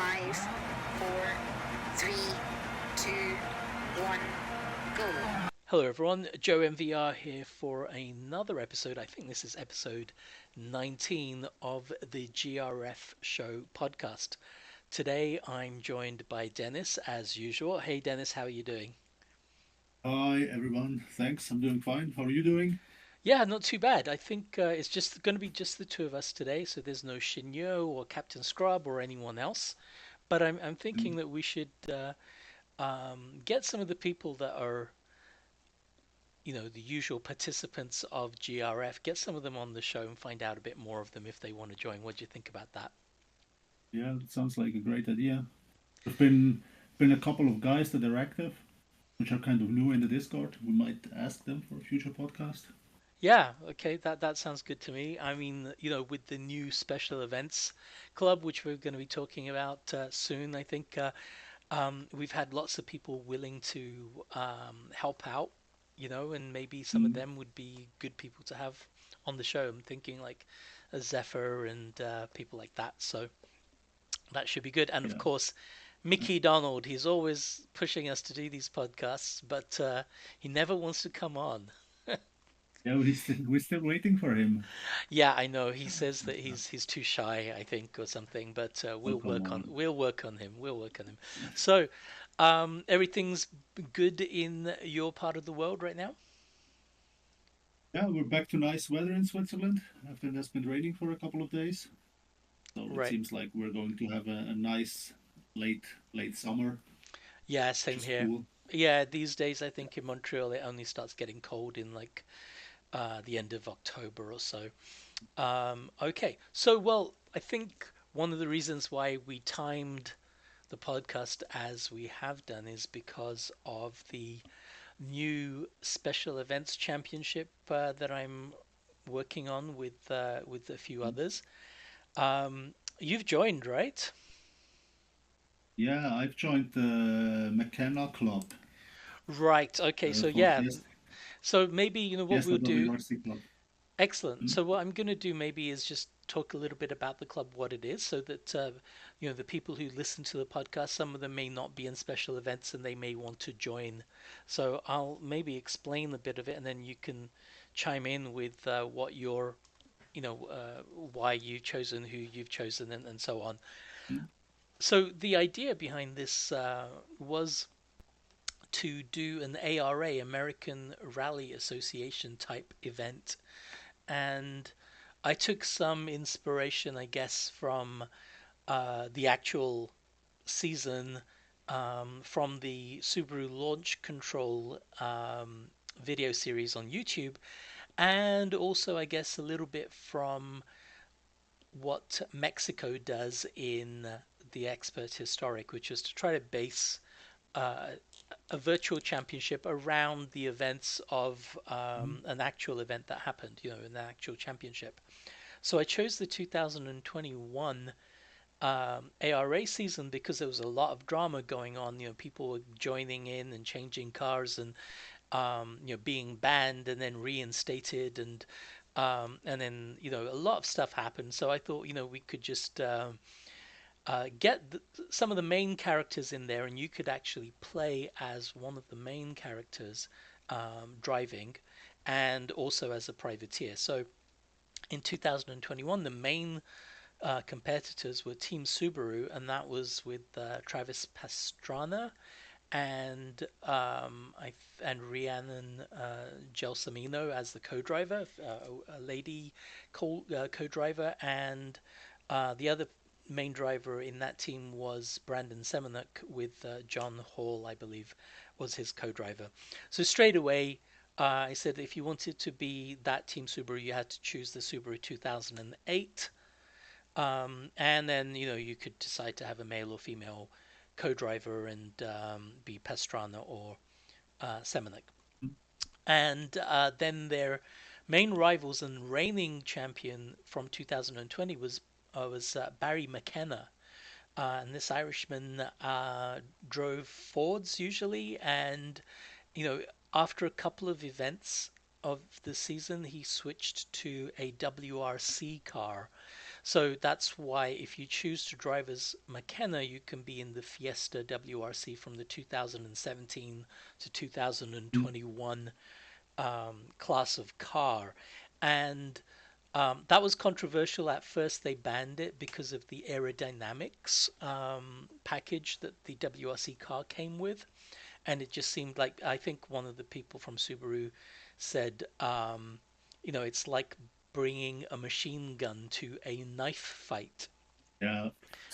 5, 4, 3, 2, 1, go. Hello everyone, JoeMVR here for another episode. I think this is episode 19 of the GRF Show podcast. Today I'm joined by Denis as usual. Hey Denis, how are you doing? Hi everyone, thanks. I'm doing fine. How are you doing? Yeah, not too bad. I think it's just going to be just the two of us today, so there's no Shinyo or Captain Scrub or anyone else. But I'm thinking Mm. that we should get some of the people that are the usual participants of GRF, get some of them on the show and find out a bit more of them if they want to join. What do you think about that? Yeah, that sounds like a great idea. There've been a couple of guys that are active, which are kind of new in the Discord. We might ask them for a future podcast. Yeah, okay, that sounds good to me. I mean, with the new special events club, which we're going to be talking about soon, I think we've had lots of people willing to help out, and maybe some of Mm. them would be good people to have on the show. I'm thinking like a Zephyr and people like that. So that should be good. And of Yeah. course, Uh, Mickey Donald, he's always pushing us to do these podcasts, but he never wants to come on. yeah, we're still waiting for him. Yeah, I know. He says that Uh, he's too shy, I think, or something. But Oh, come on. we'll work on him. We'll work on him. So, everything's good in your part of the world right now. Yeah, we're back to nice weather in Switzerland after it has been raining for a couple of days. So it Right. seems like we're going to have a nice late late summer, Yeah, which same is here. cool. Yeah, these days I think in Montreal it only starts getting cold in like the end of October or so. Okay, so well, I think one of the reasons why we timed the podcast as we have done is because of the new special events championship that I'm working on with a few others. You've joined, right? Yeah, I've joined the McKenna Club. Right. Okay. So For yeah. So maybe what we'll Fiesta do. WRC Club. Excellent. Mm. So what I'm going to do maybe is just talk a little bit about the club, what it is, so that the people who listen to the podcast, some of them may not be in special events and they may want to join. So I'll maybe explain a bit of it, and then you can chime in with what your, why you've chosen who you've chosen, and so on. Mm. So the idea behind this was to do an ARA, American Rally Association type event, and I took some inspiration, I guess, from the actual season, from the Subaru Launch Control video series on YouTube, and also, I guess, a little bit from what Mexico does in the Expert Historic, which is to try to base uh, a virtual championship around the events of Mm. an actual event that happened, an actual championship. So I chose the 2021 ARA season because there was a lot of drama going on. People were joining in and changing cars and being banned and then reinstated and then a lot of stuff happened. So I thought we could just get some of the main characters in there, and you could actually play as one of the main characters driving, and also as a privateer. So in 2021, the main competitors were Team Subaru, and that was with Travis Pastrana and and Rhiannon Gelsomino as the co-driver, a lady co-driver, and the other main driver in that team was Brandon Semenuk with John Hall, I believe, was his co-driver. So straight away, I said if you wanted to be that Team Subaru, you had to choose the Subaru 2008. And then you could decide to have a male or female co-driver and be Pastrana or Semenuk. Mm. And then their main rivals and reigning champion from 2020 was Barry McKenna. And this Irishman drove Fords usually, and you know after a couple of events of the season, he switched to a WRC car. So that's why if you choose to drive as McKenna, you can be in the Fiesta WRC from the 2017 to Mm. 2021 class of car. And that was controversial at first. They banned it because of the aerodynamics package that the WRC car came with. And it just seemed like, I think one of the people from Subaru said, it's like bringing a machine gun to a knife fight. Yeah.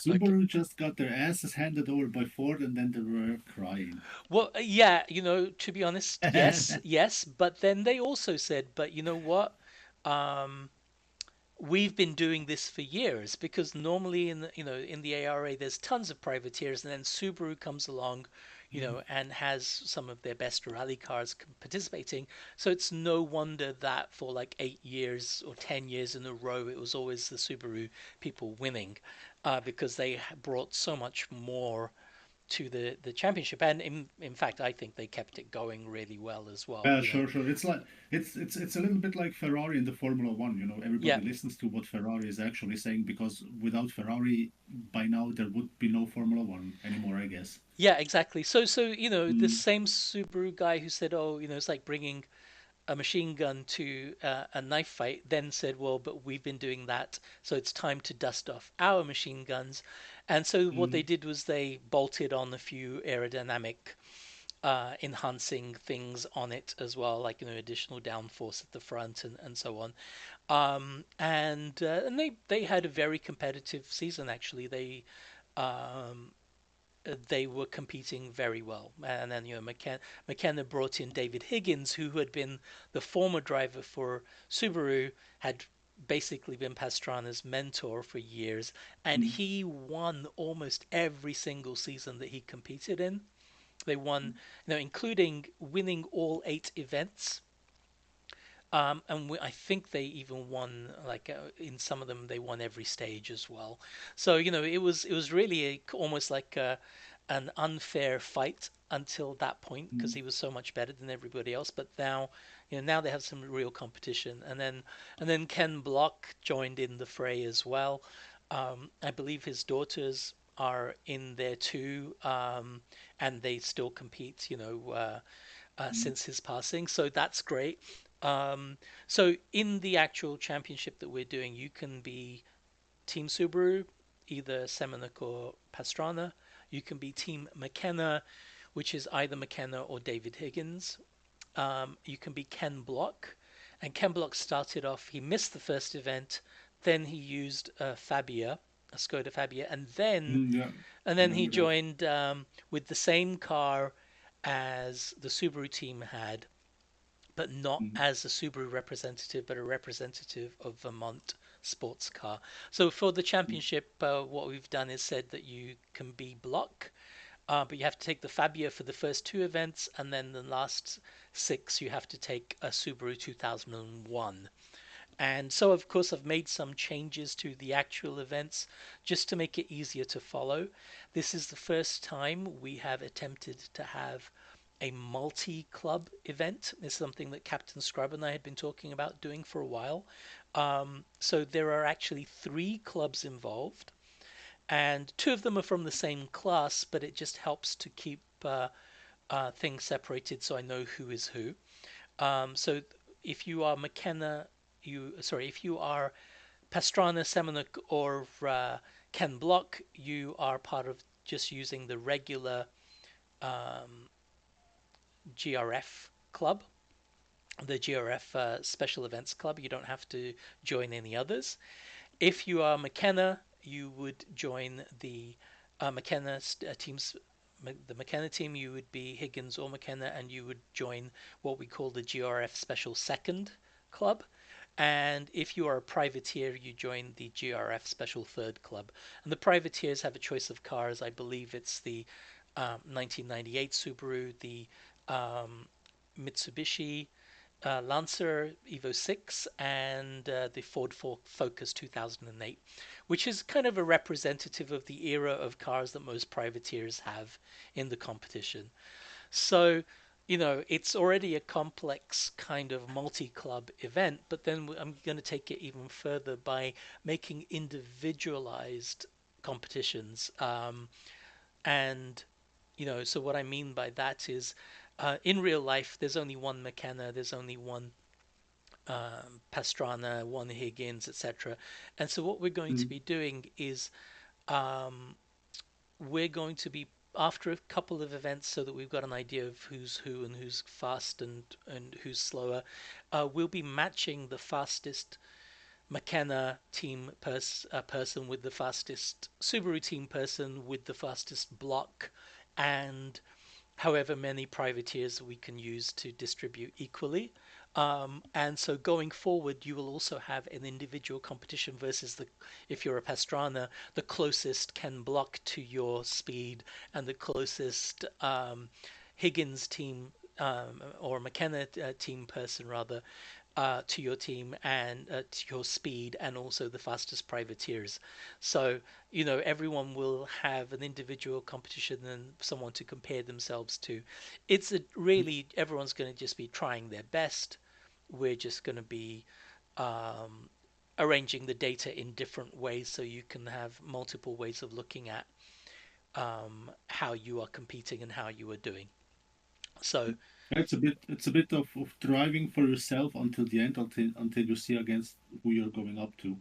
Like, Subaru just got their asses handed over by Ford, and then they were crying. well, yeah, to be honest, yes, yes. But then they also said, but you know what? Um, we've been doing this for years because normally in the ARA there's tons of privateers, and then Subaru comes along, and has some of their best rally cars participating. So it's no wonder that for like 8 years or 10 years in a row it was always the Subaru people winning, because they brought so much more to the championship, and in fact I think they kept it going really well as well. Yeah, sure, sure. It's like it's a little bit like Ferrari in the Formula One. Yeah. Everybody listens to what Ferrari is actually saying because without Ferrari, by now there would be no Formula One anymore, I guess. Yeah, exactly. So the Mm, same Subaru guy who said, "Oh, it's like bringing a machine gun to a knife fight," then said, "Well, but we've been doing that, so it's time to dust off our machine guns." And so what they mm, did was they bolted on a few aerodynamic enhancing things on it as well, like additional downforce at the front and so on. And they had a very competitive season actually. Um, they were competing very well. And then McKenna brought in David Higgins, who had been the former driver for Subaru, had basically been Pastrana's mentor for years, and mm, he won almost every single season that he competed in. They won, including winning all 8 events. And I think they even won, like in some of them they won every stage as well. So it was really almost like an unfair fight until that point because mm, he was so much better than everybody else. But now, now they have some real competition. And then Ken Block joined in the fray as well. I believe his daughters are in there too, and they still compete. mm, Since his passing. So that's great. So in the actual championship that we're doing, you can be Team Subaru, either Semenuk or Pastrana. You can be Team McKenna, which is either McKenna or David Higgins. You can be Ken Block. And Ken Block started off, he missed the first event, then he used a Skoda Fabia, and then yeah, and then he remember that. joined with the same car as the Subaru team had, but not Mm, as a Subaru representative, but a representative of Vermont sports car. So for the mm, championship, what we've done is said that you can be block, but you have to take the Fabia for the first 2 events, and then the last 6 you have to take a Subaru 2001. And so, of course, I've made some changes to the actual events just to make it easier to follow. This is the first time we have attempted to have a multi club event. It's something that Captain Scrub and I had been talking about doing for a while. So there are actually 3 clubs involved, and 2 of them are from the same class, but it just helps to keep things separated so I know who is who. So if you are McKenna, if you are Pastrana, Semenuk, or Ken Block, you are part of just using the regular um, GRF club, the GRF Special Events Club. You don't have to join any others. If you are McKenna, you would join the McKenna teams. The McKenna team, you would be Higgins or McKenna, and you would join what we call the GRF Special Second Club. And if you are a privateer, you join the GRF Special Third Club. And the privateers have a choice of cars. I believe it's the 1998 Subaru, the um, Mitsubishi Lancer Evo 6, and the Ford Focus 2008, which is kind of a representative of the era of cars that most privateers have in the competition. So it's already a complex kind of multi-club event, but then I'm going to take it even further by making individualized competitions. And, so what I mean by that is in real life, there's only one McKenna, there's only one Pastrana, one Higgins, etc. And so what we're going to Mm. be doing is um, we're going to be after a couple of events so that we've got an idea of who's who and who's fast and who's slower. We'll be matching the fastest McKenna team person with the fastest Subaru team person with the fastest block, and however many privateers we can use to distribute equally. And so going forward, you will also have an individual competition versus if you're a Pastrana, the closest can block to your speed, and the closest Higgins team or McKenna team person rather to your team and to your speed, and also the fastest privateers. So, everyone will have an individual competition and someone to compare themselves to. Really, everyone's going to just be trying their best. We're just going to be um, arranging the data in different ways so you can have multiple ways of looking at how you are competing and how you are doing. So, It's a bit of driving for yourself until the end, until you see against who you're going up to.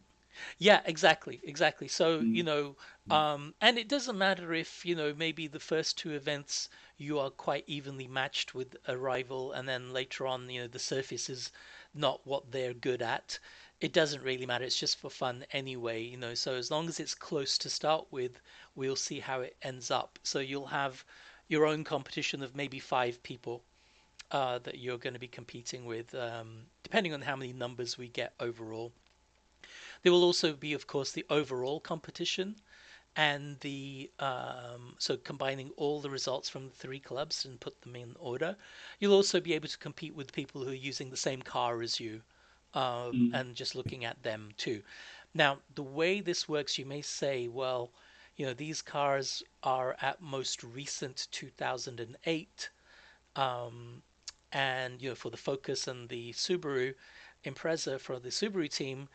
yeah, exactly, exactly. So, Mm. and it doesn't matter if, maybe the first two events you are quite evenly matched with a rival, and then later on, the surface is not what they're good at. It doesn't really matter. It's just for fun anyway, So as long as it's close to start with, we'll see how it ends up. So you'll have your own competition of maybe 5 people that you're going to be competing with, depending on how many numbers we get overall. There will also be, of course, the overall competition and so combining all the results from the 3 clubs and put them in order. You'll also be able to compete with people who are using the same car as you, Mm. and just looking at them too. Now, the way this works, you may say, well, these cars are at most recent 2008, and for the Focus and the Subaru Impreza for the Subaru team,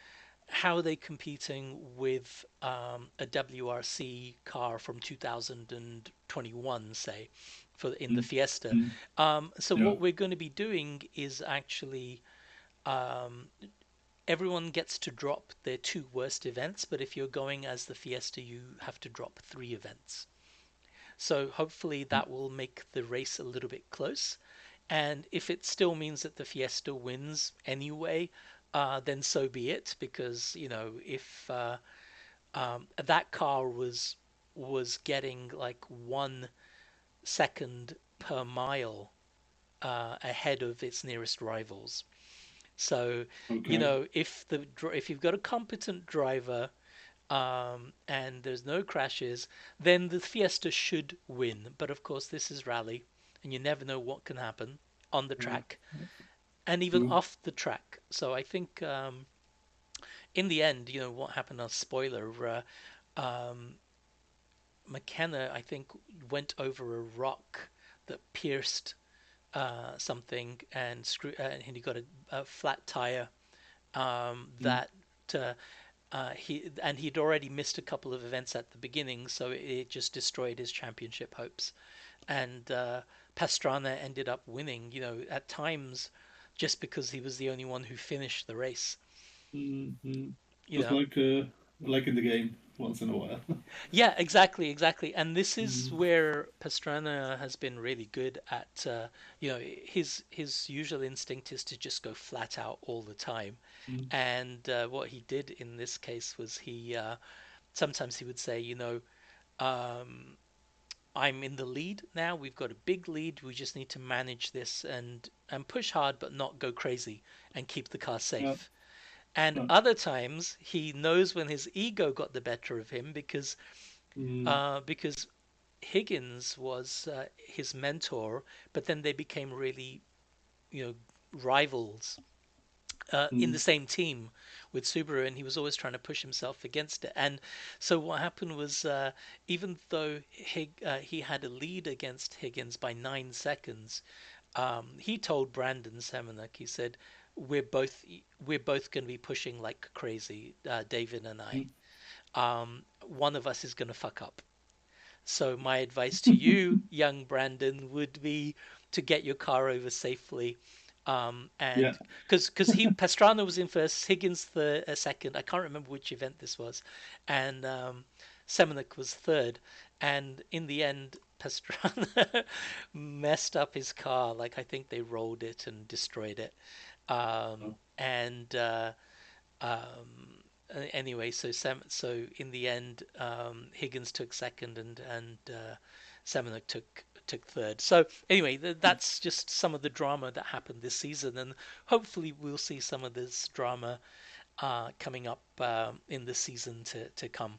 how are they competing with a WRC car from 2021, say, for in the Mm. Fiesta? Mm. So Yeah. what we're going to be doing is actually um, everyone gets to drop their 2 worst events, but if you're going as the Fiesta, you have to drop 3 events. So hopefully Mm. that will make the race a little bit close. And if it still means that the Fiesta wins anyway, then so be it. Because if that car was getting like 1 second per mile ahead of its nearest rivals. So Okay. if you've got a competent driver and there's no crashes, then the Fiesta should win. But of course, this is rally, and you never know what can happen on the Yeah. track and even True. off the track. So I think in the end, what happened on spoiler, um, McKenna, I think, went over a rock that pierced something and he got a flat tire Mm. that uh, he'd already missed a couple of events at the beginning, so it just destroyed his championship hopes. And Pastrana ended up winning, at times just because he was the only one who finished the race. Mm. Mm. You Just know, like in the game once in a while. yeah, exactly, exactly. And this is Mm. where Pastrana has been really good at. His usual instinct is to just go flat out all the time. Mm. And what he did in this case was he sometimes he would say, um, I'm in the lead now. We've got a big lead. We just need to manage this and push hard, but not go crazy and keep the car Yeah. safe. And Yeah. other times he knows when his ego got the better of him Mm. because Higgins was his mentor, but then they became really you know rivals in the Mm. same team with Subaru, and he was always trying to push himself against it. And so what happened was, even though he had a lead against Higgins by 9 seconds, He told Brandon Semenuk, he said, "We're both going to be pushing like crazy, David and I. One of us is going to fuck up. So my advice to you, young Brandon, would be to get your car over safely. Yeah. And because he Pastrana was in first, Higgins the second. I can't remember which event this was, and Semenuk was third. And in the end, Pastrana messed up his car. Like I think they rolled it and destroyed it. Oh, And anyway, so in the end, Higgins took second, and Semenuk took third. So anyway, that's just some of the drama that happened this season, and hopefully we'll see some of this drama coming up in the season to come.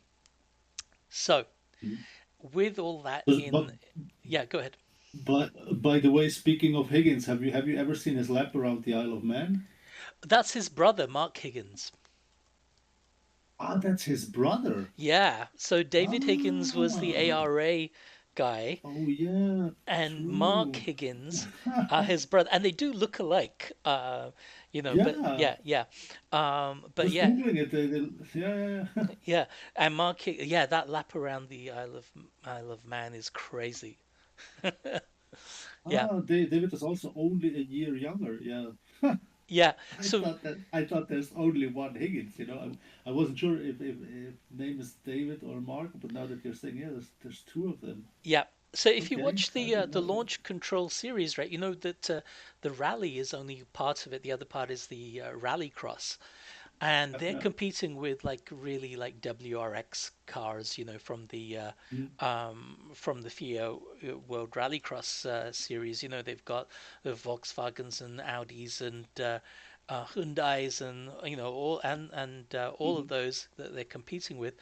So mm. with all that But in, yeah, go ahead. by the way, speaking of Higgins, have you ever seen his lap around the Isle of Man? That's his brother, Mark Higgins. Ah, that's his brother. Yeah, so David Higgins was the Ah, ARA guy, oh yeah, and Mark true. Higgins, his brother, and they do look alike, but Yeah, but just yeah, googling it. Yeah, yeah, yeah. yeah, and yeah, that lap around the Isle of Man is crazy. Yeah, David is also only a year younger. Yeah, yeah. I So thought that I thought there's only one Higgins. I wasn't sure if name is David or Mark, but now that you're saying, yeah, there's two of them. yeah. So if you Okay, watch I the didn't know that. launch control series, right, you know that the rally is only part of it. The other part is the rally cross. And they're Yeah, competing with like really like WRX cars, yeah. from the FIA World Rallycross series. They've got the Volkswagens and Audis and Hyundai's and all of Mm-hmm. those that they're competing with.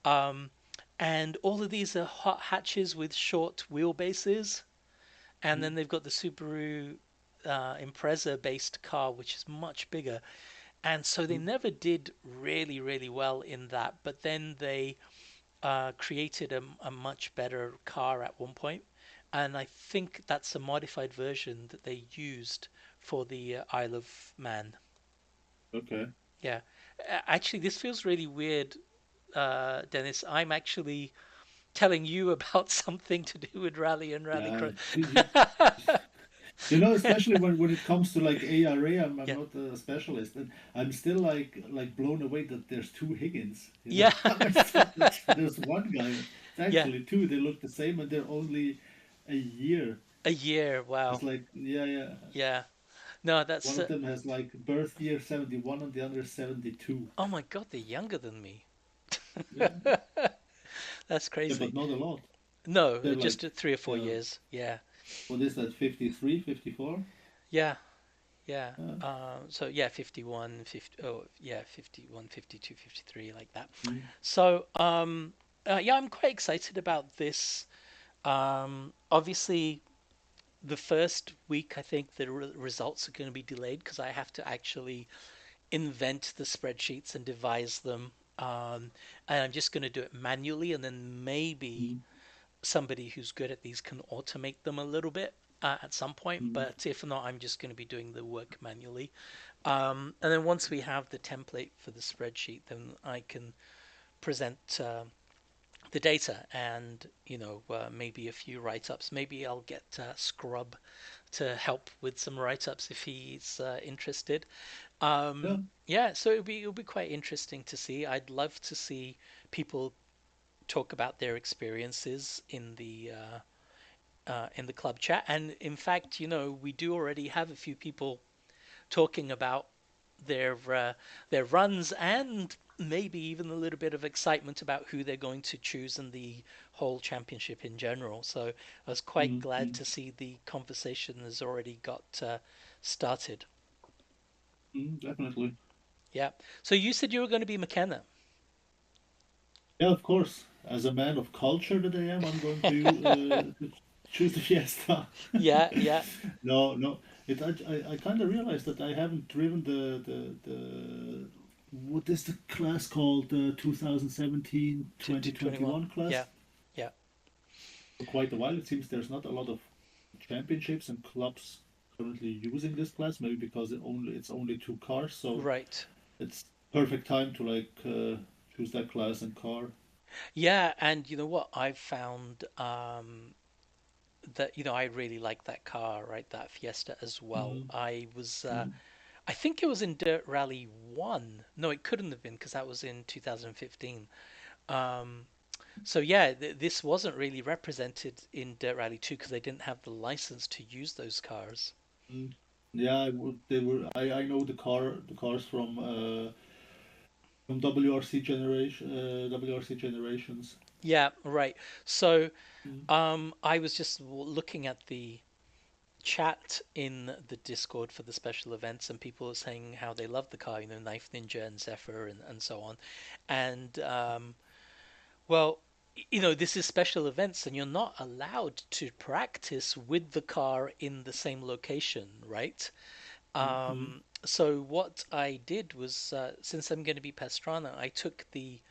Um, and all of these are hot hatches with short wheelbases, and then they've got the Subaru Impreza based car, which is much bigger, and so they Mm-hmm. never did really, really well in that. But then they created a much better car at one point, and I think that's a modified version that they used for the Isle of Man. Okay. Yeah, actually, this feels really weird, Dennis. I'm actually telling you about something to do with rally and Yeah. rallycross. Especially when it comes to like ARA, I'm Yeah, not a specialist, and I'm still like blown away that there's two Higgins. yeah, I thought that there's one guy. It's yeah. actually two. They look the same, and they're only a year. A year. It's Wow. like, yeah, yeah. Yeah. No, One that's. of them has like birth year 71, and the other is 72. Oh my God, they're younger than me. Yeah, That's yeah, but crazy. not a lot. No, They're just like, 3 or 4 yeah, years. Yeah, what is that? 53, 54? yeah, yeah. Uh, So yeah, 51, 50. Oh, yeah, 51, 52, 53, like that. mm, So yeah, I'm quite excited about this. Obviously, the first week, I think the results are going to be delayed because I have to actually invent the spreadsheets and devise them. And I'm just going to do it manually, and then maybe mm, somebody who's good at these can automate them a little bit at some point. mm, But if not, I'm just going to be doing the work manually. And then once we have the template for the spreadsheet, then I can present the data and maybe a few write-ups. Maybe I'll get Scrub to help with some write-ups if he's interested. yeah. Yeah, so it'll be quite interesting to see. I'd love to see people talk about their experiences in the club chat. And in fact, we do already have a few people talking about their runs and maybe even a little bit of excitement about who they're going to choose in the whole championship in general. So I was quite Mm, glad mm, to see the conversation has already got started. definitely. Yeah. So you said you were going to be McKenna. Yeah, of course. As a man of culture that I am, I'm going to choose the Fiesta. Yeah, yeah. No, no. I kind of realized that I haven't driven the what is the class called? The 2017 To 21. 2021 Yeah, class yeah. for quite a while. It seems there's not a lot of championships and clubs currently using this class, maybe because it's only two cars, so Right. it's perfect time to like choose that class and car. Yeah, and you know what? I've found that I really like that car, right? That Fiesta as well. Mm, I mm, think it was in Dirt Rally 1. No, it couldn't have been because that was in 2015. Um, so yeah, this wasn't really represented in Dirt Rally 2 because they didn't have the license to use those cars. mm. Yeah, they were. I know the cars from WRC WRC generations. Yeah, right. So Mm, I was just looking at the chat in the Discord for the special events, and people are saying how they love the car, Knife Ninja and Zephyr and so on. And well, this is special events, and you're not allowed to practice with the car in the same location, right? mm, mm, So what I did was, since I'm going to be Pastrana, I took the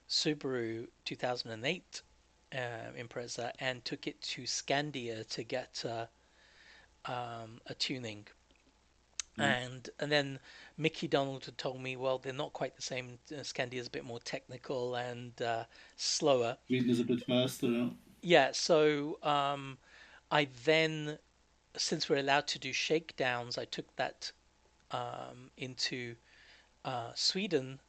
Subaru 2008 Impreza and took it to Scandia to get a tuning. mm. And then Mickey Donald had told me, well, they're not quite the same. Scandia is a bit more technical and slower. Sweden is a bit faster. Yeah. Yeah, so I then, since we're allowed to do shakedowns, I took that into Sweden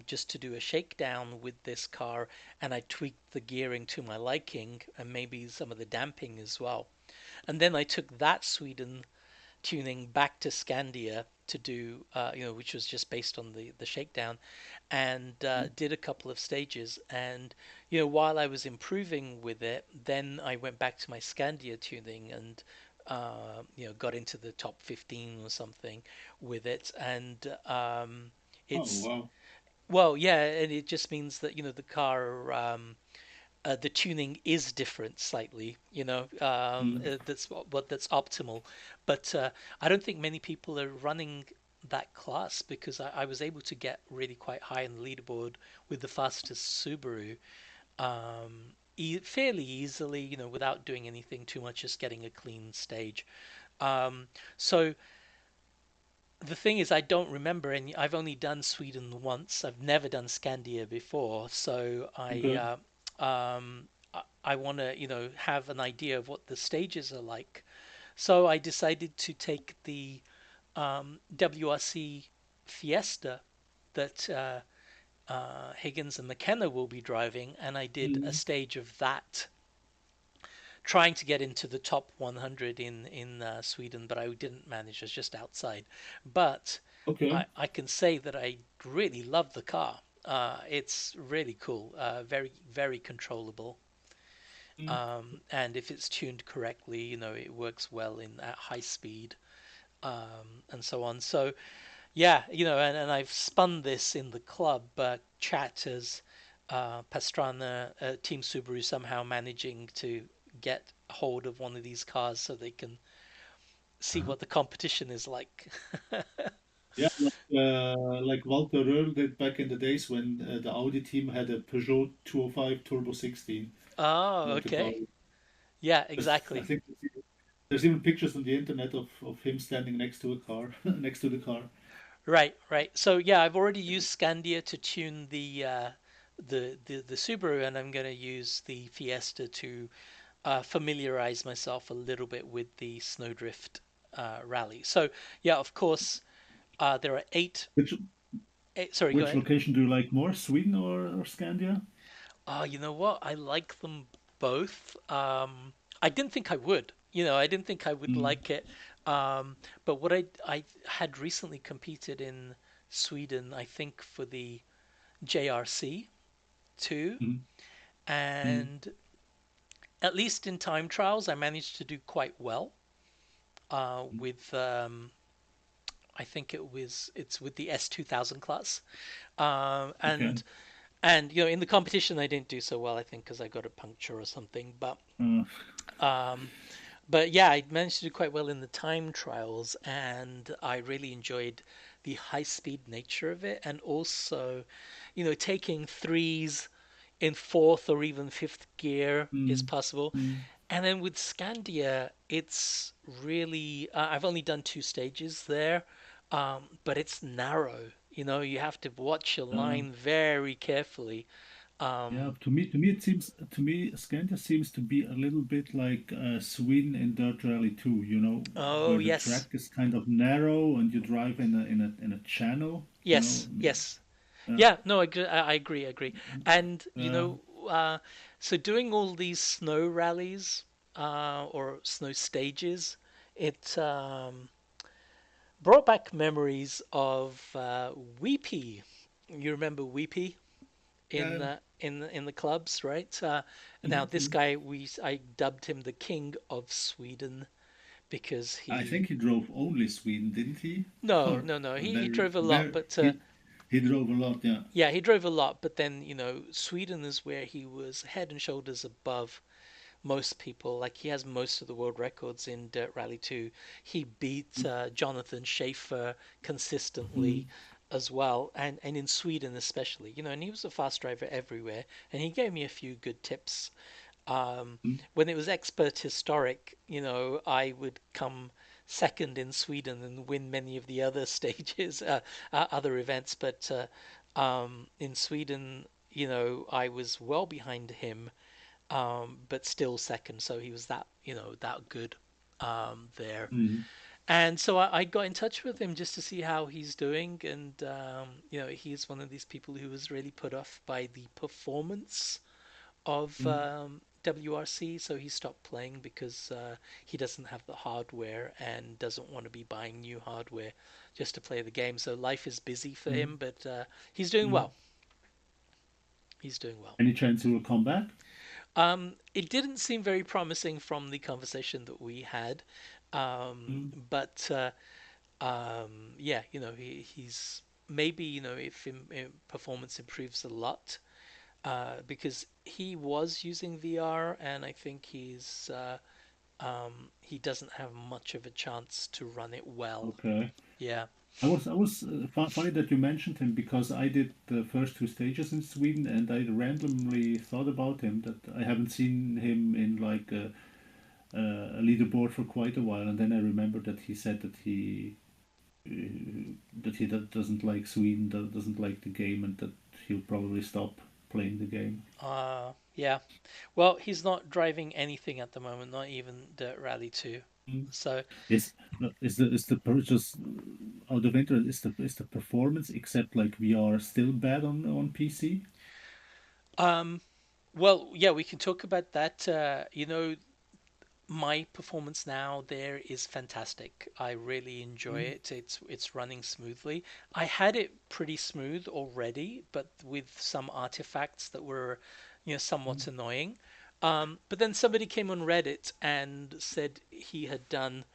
just to do a shakedown with this car, and I tweaked the gearing to my liking and maybe some of the damping as well. And then I took that Sweden tuning back to Scandia to do, which was just based on the shakedown, and Mm. did a couple of stages. And while I was improving with it, then I went back to my Scandia tuning and got into the top 15 or something with it. And Oh it's wow. well, yeah, and it just means that the car. The tuning is different slightly, Mm. that's optimal. But I don't think many people are running that class because I was able to get really quite high on the leaderboard with the fastest Subaru fairly easily, without doing anything too much, just getting a clean stage. So the thing is, I don't remember, and I've only done Sweden once. I've never done Scandia before, so Okay. I want to, have an idea of what the stages are like. So I decided to take the WRC Fiesta that Higgins and McKenna will be driving, and I did a Mm. stage of that, trying to get into the top 100 in Sweden, but I didn't manage. I was just outside. But Okay. I can say that I really love the car. It's really cool, very very controllable, Mm. and if it's tuned correctly, it works well in at high speed, and so on. So yeah, and I've spun this in the club chat as Pastrana, Team Subaru somehow managing to get hold of one of these cars so they can see what the competition is like. Yeah, like Walter Röhrl did back in the days when the Audi team had a Peugeot 205 Turbo 16. Oh, The car. okay. Yeah, I exactly. think there's even pictures on the internet of him standing next to a car, next to the car. Right, right. So yeah, I've already used Scandia to tune the Subaru, and I'm going to use the Fiesta to familiarize myself a little bit with the Snowdrift rally. So yeah, of course, there are Which eight. Sorry, go which ahead. location do you like more, Sweden or Scandia? You know what? I like them both. I didn't think I would. I didn't think I would Mm. like it. But what I had recently competed in Sweden, I think for the JRC too, Mm. Mm. and at least in time trials, I managed to do quite well. Mm. With I think it's with the S2000 class, Okay. and in the competition I didn't do so well. I think because I got a puncture or something, Uh, um, but yeah, I managed to do quite well in the time trials, and I really enjoyed the high speed nature of it, and also, taking threes in fourth or even fifth gear is Mm, possible. mm, And then with Scandia, it's really, I've only done two stages there, but it's narrow. You know, you have to watch your uh, line very carefully. yeah, Um, to me, Scandia seems to be a little bit like Sweden in Dirt Rally 2, oh, where the track yes, is kind of narrow and you drive in a channel, yes, yes. Yeah, Yeah, no, I agree, I agree. And, uh, so doing all these snow rallies, or snow stages, it brought back memories of Weepy. You remember Weepy in yeah, in the clubs, right? Now mhm, this mhm. guy, I dubbed him the King of Sweden because I he think he drove only Sweden, didn't he? no Or no no he very, drove a lot, very, but he drove a lot, yeah. yeah, he drove a lot. But then Sweden is where he was head and shoulders above most people. Like he has most of the world records in Dirt Rally 2. He beat Jonathan Schaefer consistently Mhm, as well, and in Sweden especially. And he was a fast driver everywhere, and he gave me a few good tips. mhm, When it was expert historic, I would come second in Sweden and win many of the other stages, other events. But in Sweden, I was well behind him, but still second. So he was that good there. mhm, And so I got in touch with him just to see how he's doing. And, he's one of these people who was really put off by the performance of mhm. WRC. So he stopped playing because he doesn't have the hardware and doesn't want to be buying new hardware just to play the game. So life is busy for him, Mhm, but he's doing mhm. well. He's doing well. Any chance he will come back? It didn't seem very promising from the conversation that we had, Mm, but yeah, he's maybe if performance improves a lot, because he was using VR, and I think he doesn't have much of a chance to run it well. okay. Yeah. I was funny that you mentioned him because I did the first two stages in Sweden and I randomly thought about him that I haven't seen him in like a leaderboard for quite a while and then I remembered that he said that he doesn't like Sweden, that doesn't like the game, and that he'll probably stop playing the game. Yeah. Well, he's not driving anything at the moment, not even the Rally 2. Mm. So, Is is the purchase out of interest is the performance except like VR still bad on PC? um, well, yeah, we can talk about that. My performance now there is fantastic. I really enjoy Mm, it. It's running smoothly. I had it pretty smooth already, but with some artifacts that were, somewhat mm, annoying. But then somebody came on Reddit and said he had done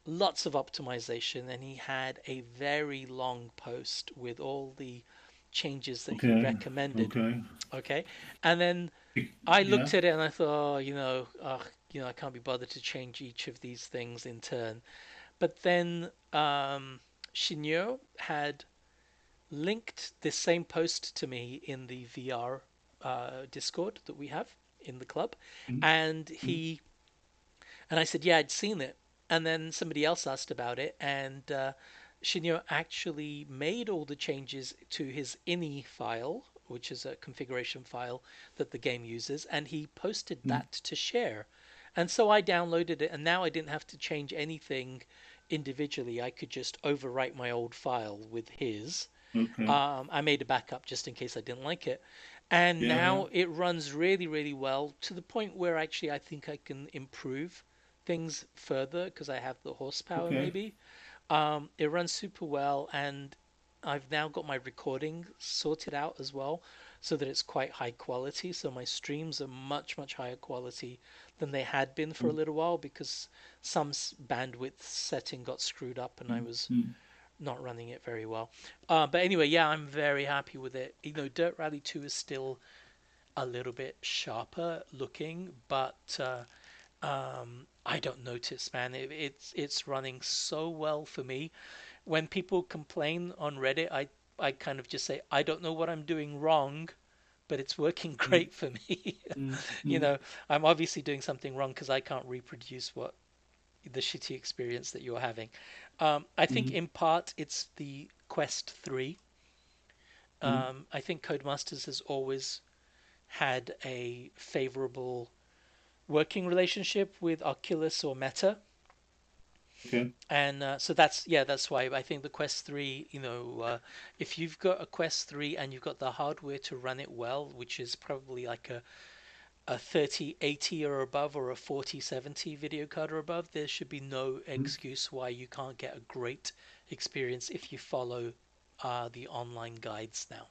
lots of optimization and he had a very long post with all the changes that he okay, recommended. okay, Okay. And then I yeah. looked at it and I thought, I can't be bothered to change each of these things in turn. But then Shinyo had linked this same post to me in the VR Discord that we have in the club, Mm, and mm, I said, yeah, I'd seen it. And then somebody else asked about it, and Shinyo actually made all the changes to his ini file, which is a configuration file that the game uses, and he posted mm, that to share. And so I downloaded it, and now I didn't have to change anything individually. I could just overwrite my old file with his. okay. I made a backup just in case I didn't like it. And Yeah, yeah. now it runs really, really well to the point where actually I think I can improve things further because I have the horsepower Okay. maybe. It runs super well, and I've now got my recording sorted out as well so that it's quite high quality. So my streams are much, much higher quality than they had been for a Mm, little while because some bandwidth setting got screwed up and I mm, was mm, not running it very well. But anyway, yeah, I'm very happy with it. Dirt Rally 2 is still a little bit sharper looking, but I don't notice, man. It's running so well for me. When people complain on Reddit, I kind of just say I don't know what I'm doing wrong, but it's working mm, great for me. mm, You mm, know, I'm obviously doing something wrong because I can't reproduce what the shitty experience that you're having. I think mm, in part it's the Quest 3. mm. I think Codemasters has always had a favorable working relationship with Oculus or Meta. Okay. And so that's why I think the Quest 3, if you've got a Quest 3 and you've got the hardware to run it well, which is probably like a 3080 or above or a 4070 video card or above, there should be no Mm, excuse why you can't get a great experience if you follow the online guides now.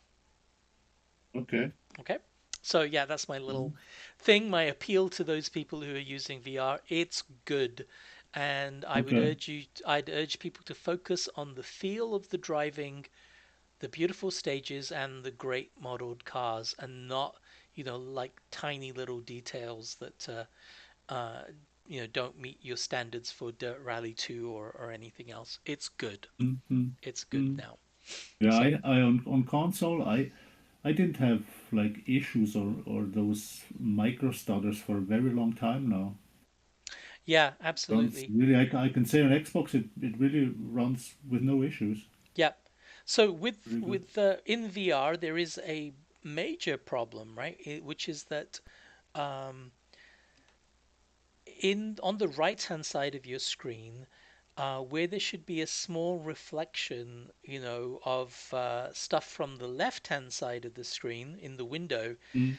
okay. Okay. So yeah, that's my Mm, little thing, my appeal to those people who are using VR. It's good. And okay. I'd urge people to focus on the feel of the driving, the beautiful stages and the great modeled cars, and not, like tiny little details that uh, don't meet your standards for Dirt Rally 2 or anything else. It's good. Mm, mm, It's good mm. now. Yeah, So I on console, I didn't have like issues or those micro stutters for a very long time now. yeah, Runs absolutely. really, I can say on Xbox it really runs with no issues. Yep. So with Really good. with in VR there is a major problem, right? Which is that um, in on the right hand side of your screen, where there should be a small reflection, of stuff from the left hand side of the screen in the window, Mm,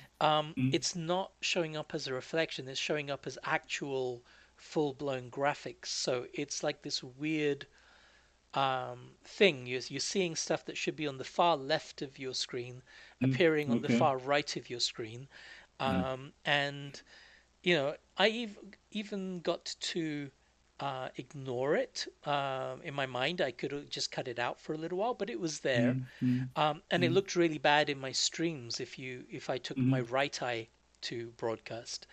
mm, it's not showing up as a reflection. It's showing up as actual full blown graphics. So it's like this weird thing. You're seeing stuff that should be on the far left of your screen mm. appearing on the Okay. far right of your screen. Yeah. And I even got to ignore it. In my mind, I could have just cut it out for a little while, but it was there, Mm, mm, and it mm, looked really bad in my streams if I took my mm, right eye to broadcast.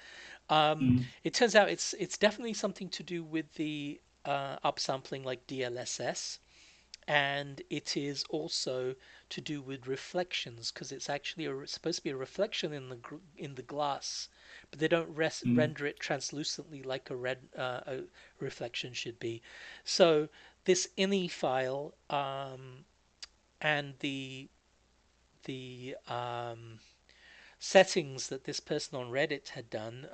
mm, It turns out it's definitely something to do with the upsampling like DLSS, and it is also to do with reflections because it's actually supposed to be a reflection in the glass, but they don't mm, render it translucently like a reflection should be. So this ini file and the settings that this person on Reddit had done,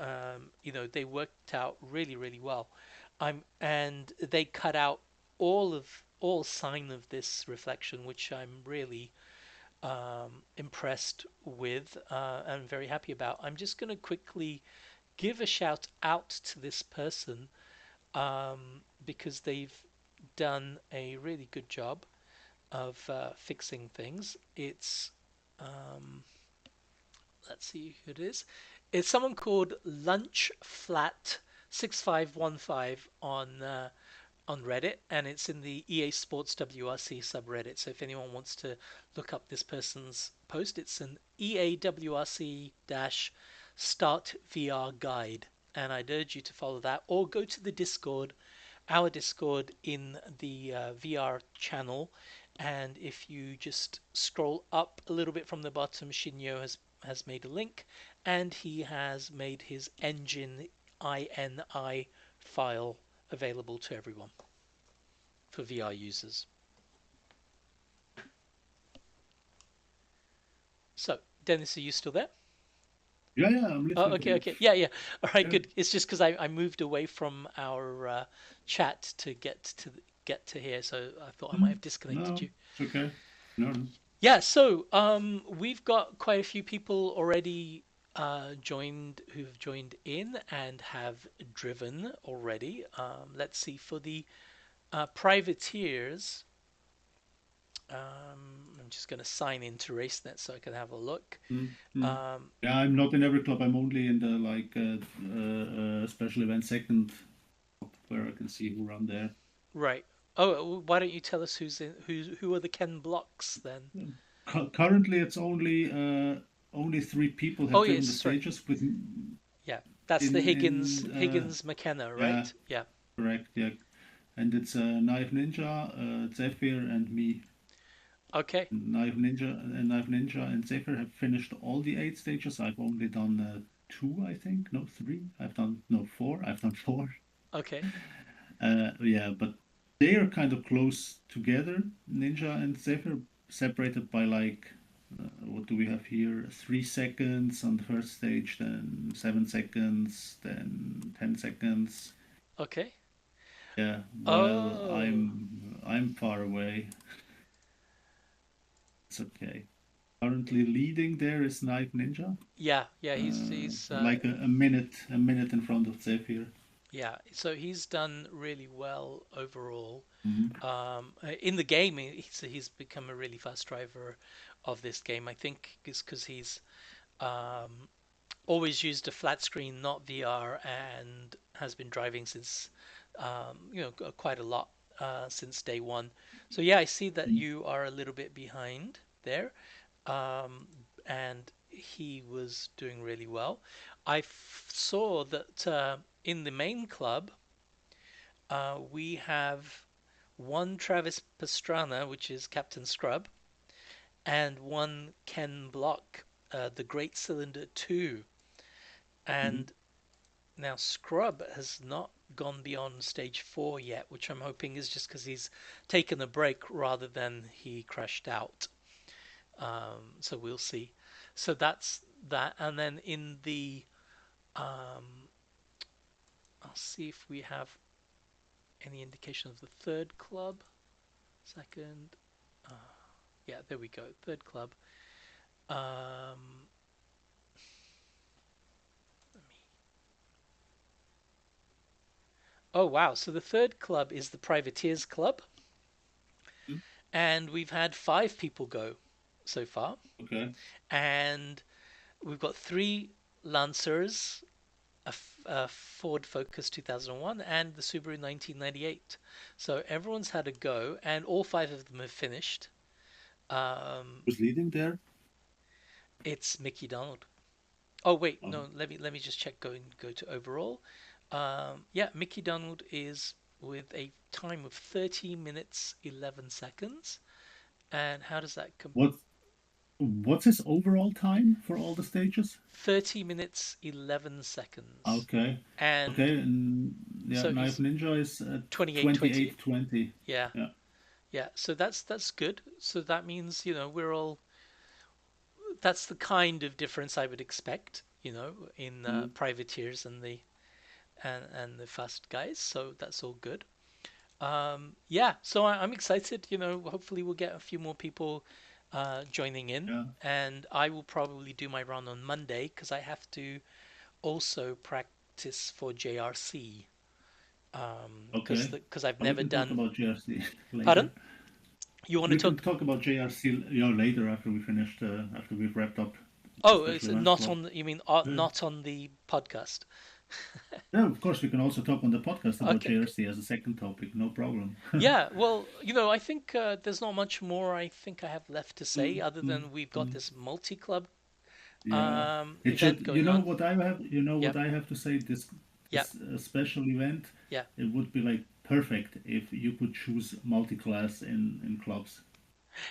they worked out really, really well. And they cut out all sign of this reflection, which I'm really impressed with and very happy about. I'm just going to quickly give a shout out to this person because they've done a really good job of fixing things. It's let's see who it is. It's someone called Lunch Flat 6515 on Reddit, and it's in the EA Sports WRC subreddit. So if anyone wants to look up this person's post, it's an EA WRC dash Start VR guide, and I'd urge you to follow that or go to the Discord, our Discord in the VR channel. And if you just scroll up a little bit from the bottom, Shinyo has made a link, and he has made his engine INI file available to everyone for VR users. So, Dennis, are you still there? yeah, yeah, I'm Oh, listening to okay, you. okay. Yeah, yeah. All right, Yeah. good. It's just because I moved away from our chat to get to here, so I thought I might Mm, have disconnected no, you. it's okay. No, no. Yeah, so we've got quite a few people already who've joined in and have driven already. Let's see, for the privateers, I'm just going to sign into RaceNet so I can have a look. Mm, mm. Um, Yeah, I'm not in every club. I'm only in the like special event second where I can see who run there. right. Oh, why don't you tell us who are the Ken Blocks then? Currently, it's only three people Oh have driven the yes, sorry. stages with Yeah, that's the in Higgins McKenna, yeah, right? Yeah. correct, yeah, and it's Knife Ninja, Zephyr, and me. Okay. Knife Ninja and Zephyr have finished all the 8 stages. I've only done two, I think. No, three. I've done no four. I've done four. Okay. Yeah, but they are kind of close together. Ninja and Zephyr separated by like what do we have here? 3 seconds on the first stage, then 7 seconds, then 10 seconds. Okay. Yeah, while Oh. I'm far away. It's okay. Currently leading there is Knife Ninja, Yeah. Yeah. He's like a minute in front of Zephyr. yeah. So he's done really well overall. Mhm. In the game, he's become a really fast driver of this game. I think it's because he's um, always used a flat screen, not VR, and has been driving since quite a lot since day one. So yeah, I see that you are a little bit behind there, um, and he was doing really well. Saw that in the main club we have one Travis Pastrana, which is Captain Scrub, and one Ken Block, the Great Cylinder 2. Mhm. And now Scrub has not gone beyond stage 4 yet, which I'm hoping is just because he's taken a break rather than he crashed out. So we'll see. So that's that. And then in the, um, I'll see if we have any indication of the third club. Second. Uh, yeah, there we go. Third club. Um, oh, wow. So the third club is the Privateers Club. Mhm. And we've had 5 people go so far. Okay. And we've got 3 Lancers, a Ford Focus 2001, and the Subaru 1998. So everyone's had a go, and all 5 of them have finished. Um, Who's leading there? it's Mickey Donald. Oh wait, Oh, no. Let me just check. Go to overall. Yeah, Mickey Donald is with a time of 30 minutes 11 seconds. And how does that what what's his overall time for all the stages? 30 minutes 11 seconds. Okay. And Okay, and yeah, so Knife he's Ninja is at 28:20. 28:20. Yeah. Yeah. Yeah. So that's good. So that means, we're all that's the kind of difference I would expect, in Mhm. privateers and the fast guys. So that's all good. Yeah, so I'm excited. Hopefully we'll get a few more people joining in, Yeah. and I will probably do my run on Monday because I have to also practice for JRC. Because Okay. because I've We never can talk done. about JRC Pardon? later. You want to We can talk? talk about JRC, later after we finished, after we've wrapped up the Oh, special it's events not club. on. You mean Yeah. not on the podcast? Yeah, of course, we can also talk on the podcast about Okay. JRC as a second topic. No problem. Yeah. Well, I think there's not much more I think I have left to say Mm, other mm, than we've got mm. this multi-club Yeah, it event should. You going know on. what I have. You know what Yep. I have to say. This Yep. special event. Yeah. It would be like perfect if you could choose multi-class in clubs.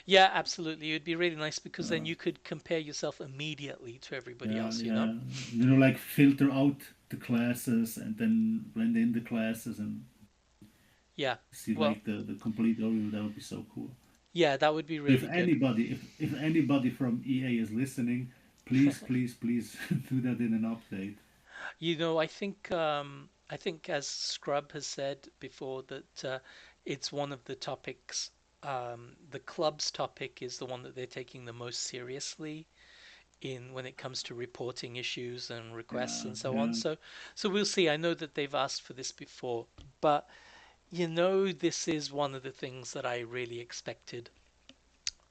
Yeah. Absolutely. It would be really nice because then Uh, you could compare yourself immediately to everybody yeah, else. yeah. Like filter out the classes and then blend in the classes and Yeah. see Well. like the complete overview. That would be so cool. Yeah. That would be If really good. anybody, if anybody from EA is listening, please, please, please do that in an update. I think as Scrub has said before that it's one of the topics. The club's topic is the one that they're taking the most seriously in when it comes to reporting issues and requests Yeah, and so on. yeah, So we'll see. I know that they've asked for this before, but this is one of the things that I really expected.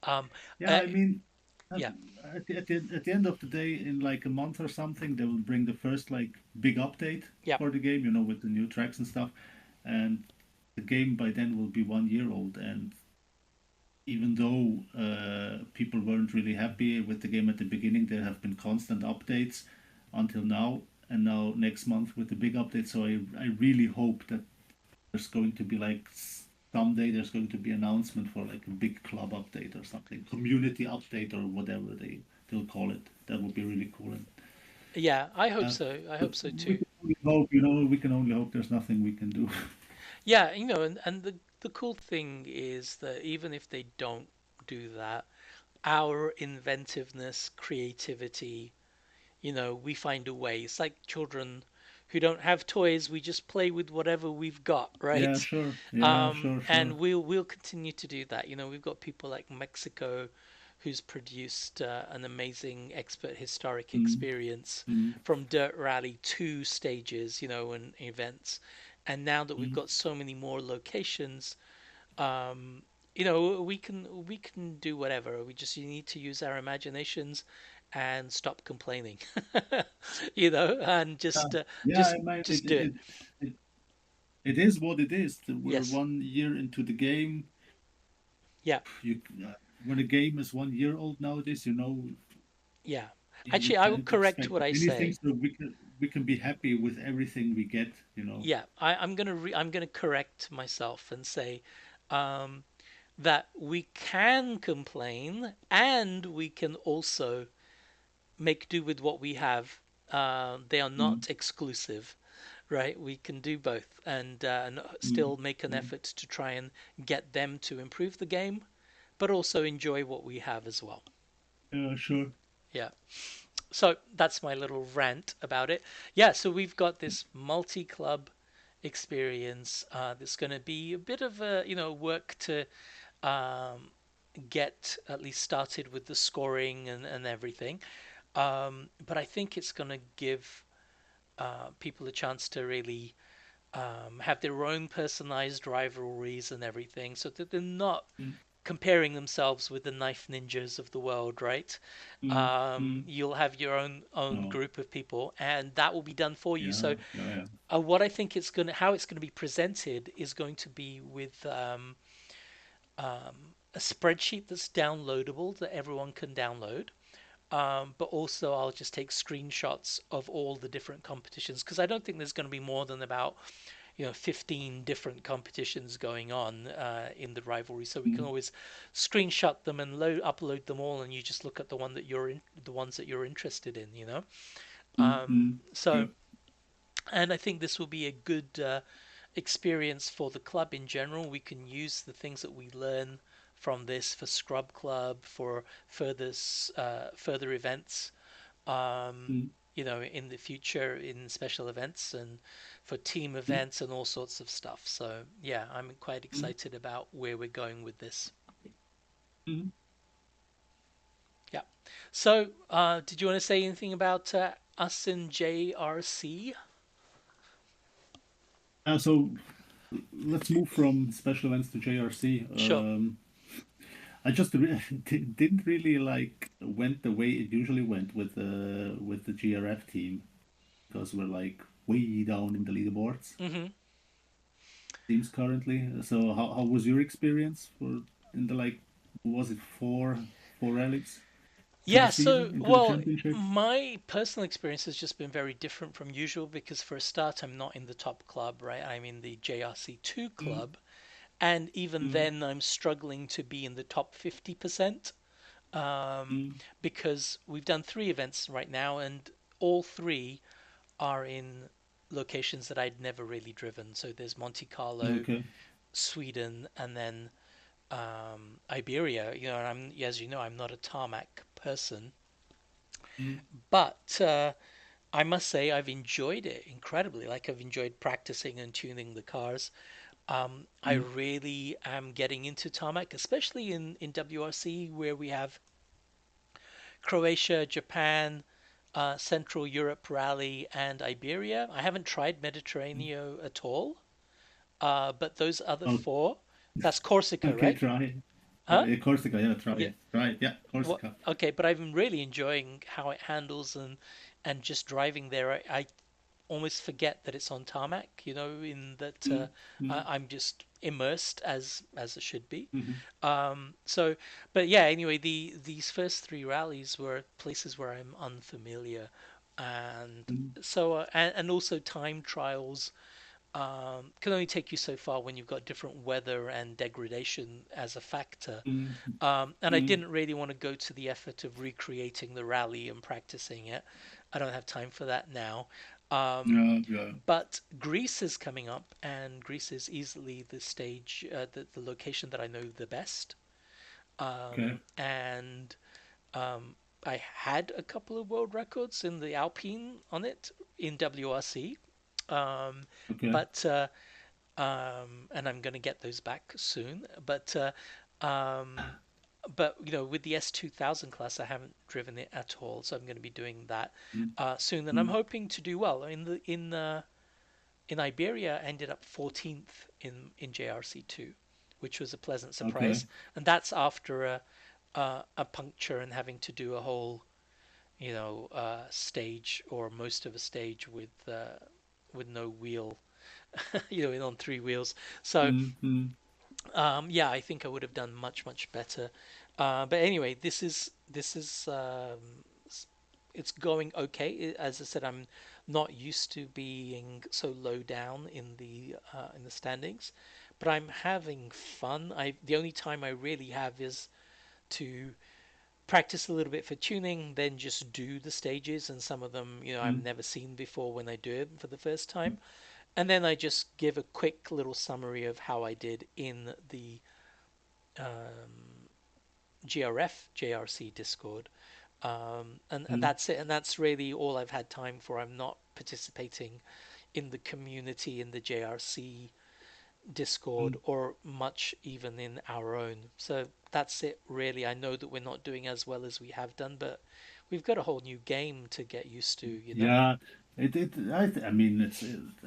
Um, yeah. uh, I mean, at, yeah, at the end of the day, in like a month or something, they will bring the first like big update yeah, for the game. With the new tracks and stuff, and the game by then will be 1 year old. And even though people weren't really happy with the game at the beginning, there have been constant updates until now. And next month with the big update. So I really hope that there's going to be like someday there's going to be announcement for like a big club update or something, community update or whatever they'll call it. That would be really cool. And, Yeah, I hope uh, so. I but hope so we too. can only hope, you know, we can only hope there's nothing we can do. Yeah, and the cool thing is that even if they don't do that, our inventiveness, creativity, we find a way. It's like children who don't have toys, we just play with whatever we've got, Yeah, right? sure. Yeah, sure, And sure. we'll continue to do that. We've got people like Mexico who's produced an amazing expert historic Mm, experience mm, from dirt rally to stages, and events. And now that we've mm. got so many more locations, um, we can do whatever. We just need to use our imaginations and stop complaining, and Yeah, just yeah. just I mean, just do it. it it is what it is. We're Yes, 1 year into the game. yeah, You when a game is 1 year old nowadays, you know, yeah. you Actually, I will can't correct expect what I anything. say. So we can be happy with everything we get. You know. Yeah, I'm gonna correct myself and say um, that we can complain and we can also make do with what we have. They are Mm, not exclusive, right? We can do both and mm, still make an mm. effort to try and get them to improve the game, but also enjoy what we have as well. Yeah, sure. Yeah. So that's my little rant about it. Yeah. So we've got this multi-club experience. That's going to be a bit of a work to um, get at least started with the scoring and everything. But I think it's going to give people a chance to really have their own personalized rivalries and everything, so that they're not Mm, comparing themselves with the knife ninjas of the world, right? mm, mm. You'll have your own No. group of people, and that will be done for you. So, Yeah, yeah, yeah. what I think how it's going to be presented is going to be with a spreadsheet that's downloadable that everyone can download. But also, I'll just take screenshots of all the different competitions because I don't think there's going to be more than about 15 different competitions going on in the rivalry, so we can Mm, always screenshot them and upload them all, and you just look at the ones that you're interested in, mm, mm. so Yeah. and I think this will be a good experience for the club in general. We can use the things that we learn from this for Scrub Club, for further events, um, Mm, in the future in special events and for team mm, events and all sorts of stuff. So yeah, I'm quite mm, excited about where we're going with this. mm. Yeah. So did you want to say anything about us in JRC? So let's move from special events to JRC. Sure. I just didn't really like went the way it usually went with the GRF team because we're like way down in the leaderboards hmm teams currently. So how was your experience for in the like was it four rallies to the Yeah, so, season into the well, championship? my personal experience has just been very different from usual because, for a start, I'm not in the top club, right? I'm in the JRC2 Mm, club, and even mm, then, I'm struggling to be in the top 50% um, mm. because we've done three events right now, and all three are in locations that I'd never really driven. So there's Monte Carlo, Okay. Sweden, and then Iberia. And as you know, I'm not a tarmac person, Mm, but I must say I've enjoyed it incredibly. Like I've enjoyed practicing and tuning the cars. I mm, really am getting into tarmac, especially in WRC where we have Croatia, Japan, Central Europe Rally, and Iberia. I haven't tried mm. Mediterranean at all, but those other Oh, four, that's Corsica, okay. right? Try it. Huh? Corsica. Yeah, try Yeah. it. Try it. Yeah, What? Corsica. Okay, but I'm really enjoying how it handles and just driving there. I almost forget that it's on tarmac, in that Mm, mm, I'm just immersed as it should be. mhm, So, but yeah, anyway, these first three rallies were places where I'm unfamiliar, and mm, so and also time trials. can only take you so far when you've got different weather and degradation as a factor. mm, And I mm. didn't really want to go to the effort of recreating the rally and practicing it. I don't have time for that now. Um, Yeah, yeah. but Greece is coming up, and Greece is easily the stage, the location that I know the best. Okay, And um, I had a couple of world records in the Alpine on it in WRC. Um, okay. but and I'm going to get those back soon. Um, but with the S2000 class, I haven't driven it at all, so I'm going to be doing that Mm, soon, and I'm mm. hoping to do well. In Iberia, I ended up 14th in JRC2, which was a pleasant Okay. surprise, and that's after a puncture and having to do a whole stage or most of a stage with no wheel, on three wheels. So Mm, mm, yeah, I think I would have done much much better. But anyway, it's going okay. As I said, I'm not used to being so low down in the standings, but I'm having fun. I The only time I really have is to practice a little bit for tuning, then just do the stages, and some of them, I've mm, never seen before when I do it for the first time. And then I just give a quick little summary of how I did in the um, GRF JRC Discord. And mm, that's it. And that's really all I've had time for. I'm not participating in the community in the JRC Discord mm. or much even in our own. So that's it, really. I know that we're not doing as well as we have done, but we've got a whole new game to get used to. Yeah, I mean,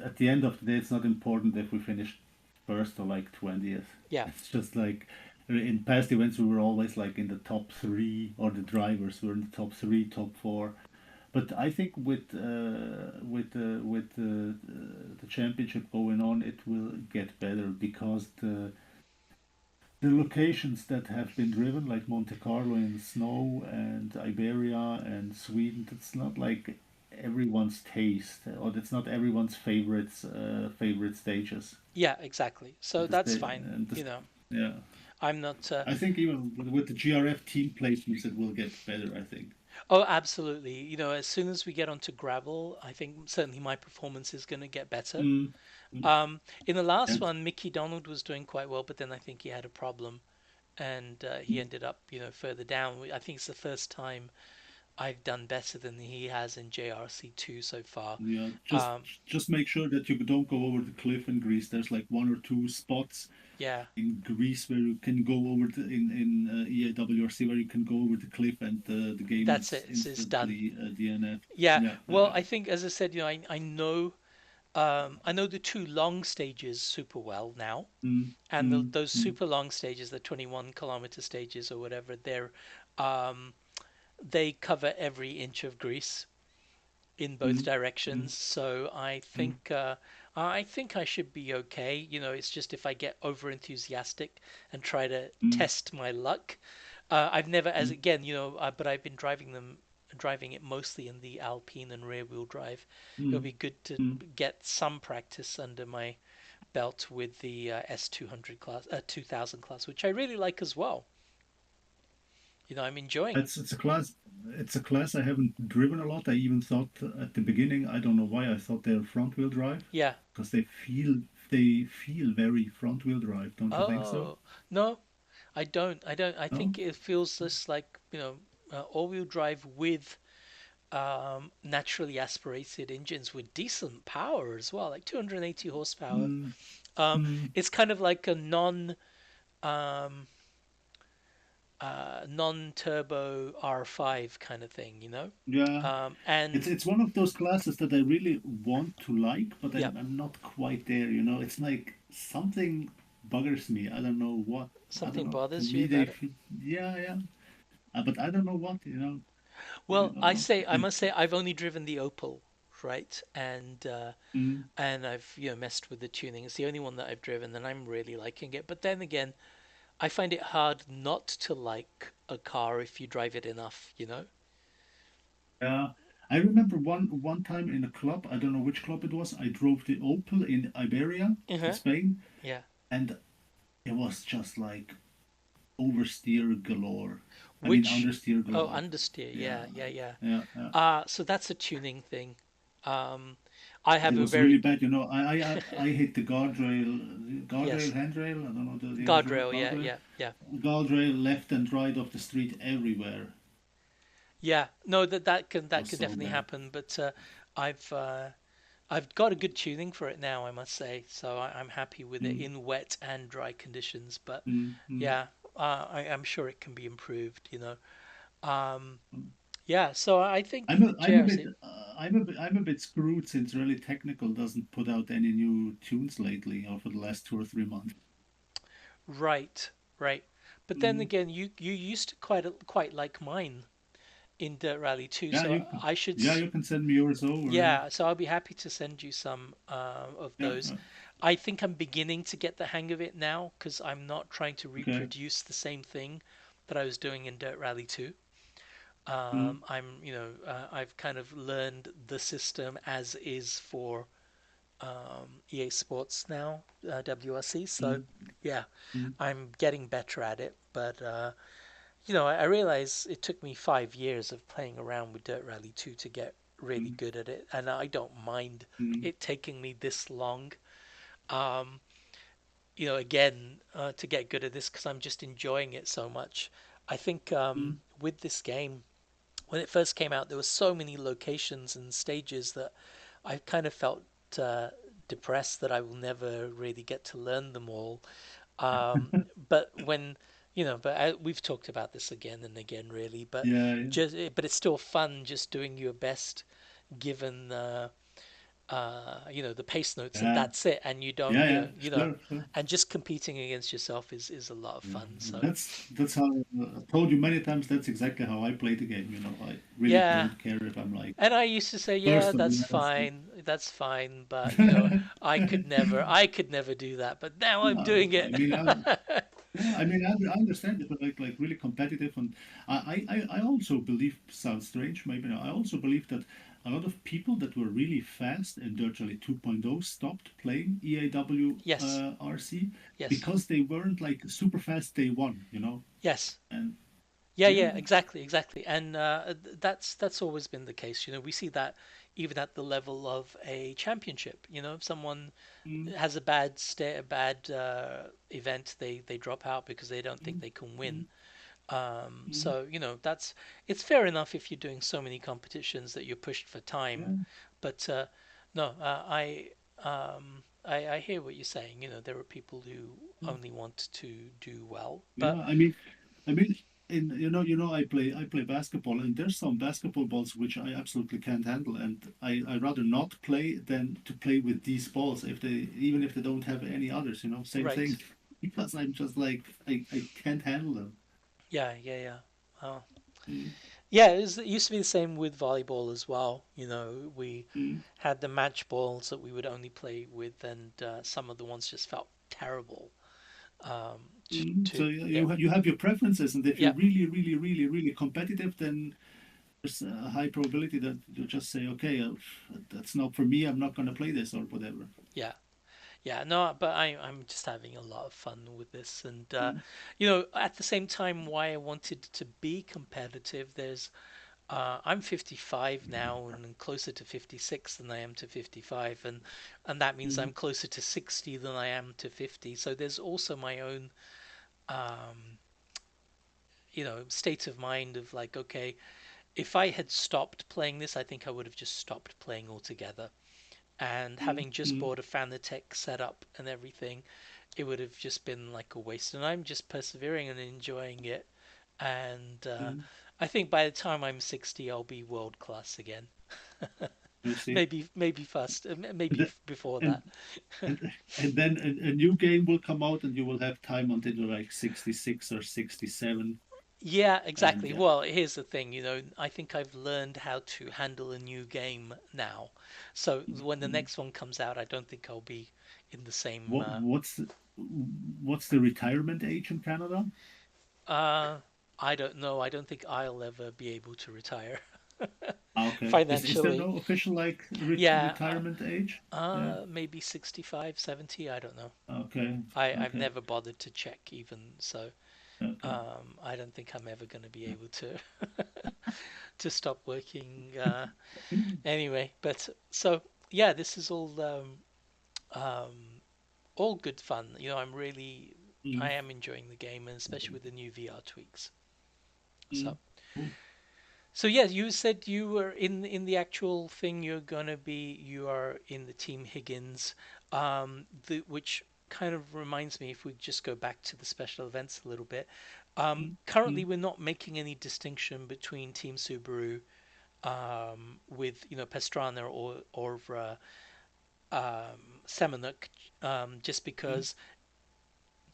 at the end of the day, it's not important if we finish first or like 20th. Yeah, It's just like in past events, we were always like in the top three, or the drivers were in the top three, top four. But I think with the championship going on, it will get better because the locations that have been driven, like Monte Carlo in the snow and Iberia and Sweden, it's not like everyone's taste, or it's not everyone's favorite stages. yeah, exactly. So And that's fine. yeah, I'm not. I think even with the GRF team placements, it will get better. I think. Oh, absolutely. As soon as we get onto gravel, I think certainly my performance is going to get better. Mm, mm, In the last and one, Mickey Donald was doing quite well, but then I think he had a problem and he ended up, further down. I think it's the first time I've done better than he has in JRC2 so far. yeah, Um, just make sure that you don't go over the cliff in Greece. There's like one or two spots yeah, in Greece where you can go over in EAWRC where you can go over the cliff, and the game that's is it. It's done. instantly DNF. Yeah. Yeah, Well, I think, as I said, I know the two long stages super well now. mm, And mm, those mm, super long stages, the 21-kilometer stages or whatever, um, they cover every inch of Greece in both mm, mm, directions. So mm, I think I should be okay. It's just if I get over enthusiastic and try to mm, test my luck. I've never, as mm, again, but I've been driving it mostly in the Alpine and rear wheel drive. It'll mm, be good to mm. get some practice under my belt with the S200 class, 2000 class, which I really like as well. I'm enjoying. It's a class I haven't driven a lot. I even thought at the beginning, I don't know why I thought they're front wheel drive, Yeah. because they feel very front wheel drive, don't you think so? Oh, no, I don't. I don't. I No? think it feels just like, all-wheel drive with naturally aspirated engines with decent power as well, like 280 horsepower. Mm, Um, mm, it's kind of like a um, non-turbo R5 kind of thing. yeah. It's And it's one of those classes that I really want to like, but yeah, I'm not quite there, It's like something buggers me. I don't know what. I don't something know. For bothers you me, they about it. feel, yeah, yeah. But I don't know what. I really Well, don't know. I must say, I've only driven the Opel, right? Mm, And I've messed with the tuning. It's the only one that I've driven, and I'm really liking it. But then again, I find it hard not to like a car if you drive it enough. yeah. I remember one time in a club, I don't know which club it was. I drove the Opel in Iberia in Uh-huh. Spain, Yeah. and it was just like oversteer galore. I mean Which, understeer oh, galore. understeer. Yeah, Yeah, yeah, yeah. yeah, yeah. So that's a tuning thing. Um, I It have a was really very, bad. I hit the guardrail, yes, handrail. I don't know the English word, guardrail. Yeah, guardrail, yeah, yeah, guardrail left and right of the street everywhere. yeah. No, It that was could so definitely bad. happen. But I've I've got a good tuning for it now, I must say. So I'm happy with it Mm, in wet and dry conditions. But mm, mm, yeah, I'm sure it can be improved. Um, mm. yeah. So I think I'm a bit JRC. I'm a bit screwed since Really Technical doesn't put out any new tunes lately or for the last 2 or 3 months. Right, right. But then Mm. again, you used to quite like mine in Dirt Rally too. Yeah, So I should, you can send me yours over. yeah. So I'll be happy to send you some of Yeah, those. I think I'm beginning to get the hang of it now because I'm not trying to okay. reproduce the same thing that I was doing in Dirt Rally 2. Mm, I've kind of learned the system as is for EA Sports now, WRC. So mm, yeah, mm, I'm getting better at it. But I realize it took me 5 years of playing around with Dirt Rally 2 to get really mm, good at it, and I don't mind mm, it taking me this long. Um, again, to get good at this because I'm just enjoying it so much. I think mm, with this game, when it first came out, there were so many locations and stages that I kind of felt uh, depressed that I will never really get to learn them all. Um, but we've talked about this again and again, really. yeah, But it's still fun just doing your best, given the pace notes, and yeah, that's it. And you don't, yeah, yeah. Sure, sure. and just competing against yourself is a lot of Yeah. fun. So That's how I told you many times. That's exactly how I play the game. I really yeah. don't care if I'm like And I used to say, yeah, first or last. that's fine, but I could never do that. But now I'm No, doing I it. mean, yeah, I mean, I understand it, but like really competitive, and I also believe sounds strange, maybe not. I also believe that a lot of people that were really fast in Dirt Rally 2.0 stopped playing EAW Yes, RC yes, because they weren't like super fast day one, yes. and Yeah, yeah, yeah, exactly, exactly. And that's always been the case. We see that even at the level of a championship. If someone mm, has a bad event, they drop out because they don't think mm, they can win. mm, mm, So that's it's fair enough if you're doing so many competitions that you're pushed for time. yeah, But no, I hear what you're saying. There are people who mm, only want to do well, but yeah. I mean, in I play basketball, and there's some basketball balls which I absolutely can't handle, and I rather not play than to play with these balls if they even if they don't have any others. Same thing, right. because I'm just like I can't handle them. Yeah, yeah, yeah. Oh. Mm, Yeah, it used to be the same with volleyball as well. We mm, had the match balls that we would only play with, and some of the ones just felt terrible. So Yeah, you have your preferences, and if you're yeah, really, really, really, really competitive, then there's a high probability that you just say, okay, that's not for me. I'm not going to play this or whatever. yeah, yeah. No, but I'm just having a lot of fun with this, and Mm, at the same time, why I wanted to be competitive. I'm 55 now, and I'm closer to 56 than I am to 55, and that means mm, I'm closer to 60 than I am to 50. So there's also my own um, state of mind of like, okay, if I had stopped playing this, I think I would have just stopped playing altogether. And mm, having just mm, bought a Fanatec setup and everything, it would have just been like a waste. And I'm just persevering and enjoying it. And mm. I think by the time I'm 60, I'll be world class again. You see, Maybe first, and maybe then, before that. and and then a new game will come out, and you will have time until you're like 66 or 67, Yeah, and exactly. yeah. Well, here's the thing, I think I've learned how to handle a new game now. So when the Mm. next one comes out, I don't think I'll be in the same. What's the retirement age in Canada? Uh, I don't know. I don't think I'll ever be able to retire. Ah, okay. Is there financially. no official like Yeah, retirement age? Yeah. maybe 65, 70. I don't know. Okay. I've Okay. never bothered to check even, so Okay. I don't think I'm ever going to be able to to stop working anyway. But so yeah, this is um, all good fun. I Mm, am enjoying the game, and especially with the new VR tweaks. mm, So cool. so yeah, you said you were in the actual thing. You are in the team Higgins, which kind of reminds me, if we just go back to the special events a little bit. Mm, Currently, mm, we're not making any distinction between Team Subaru with Pastrana or Semenuk, just mm, because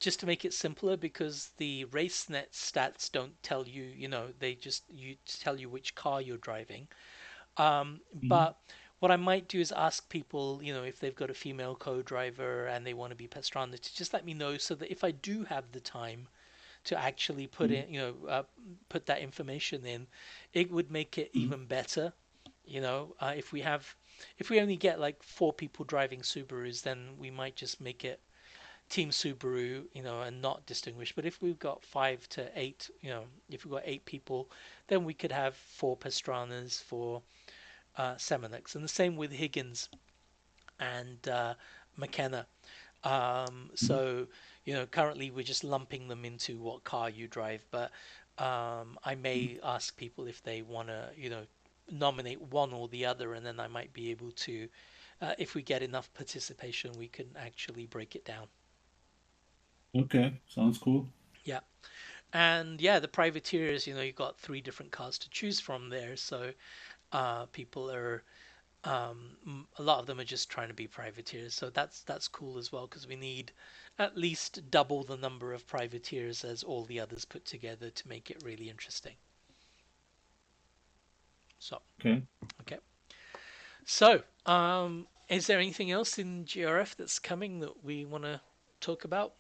just to make it simpler, because the RaceNet stats don't tell you, they just you tell you which car you're driving. mm, But what I might do is ask people, if they've got a female co-driver and they want to be Pastrana, to just let me know, so that if I do have the time to actually mm, put that information in, it would make it mm. even better. If we only get like four people driving Subarus, then we might just make it Team Subaru, and not distinguish. But if we've got 5 to 8, if we've got 8 people, then we could have four Pastranas for Semenux, and the same with Higgins and McKenna. Mm. So, currently we're just lumping them into what car you drive, but I Mm. may ask people if they want to, nominate one or the other, and then I might be able to, if we get enough participation, we can actually break it down. Okay, sounds cool. Yeah. And yeah, the privateers, you've got three different cars to choose from there. So people are, a lot of them are just trying to be privateers. So that's cool as well, because we need at least double the number of privateers as all the others put together to make it really interesting. So, Okay. okay. So, is there anything else in GRF that's coming that we want to talk about?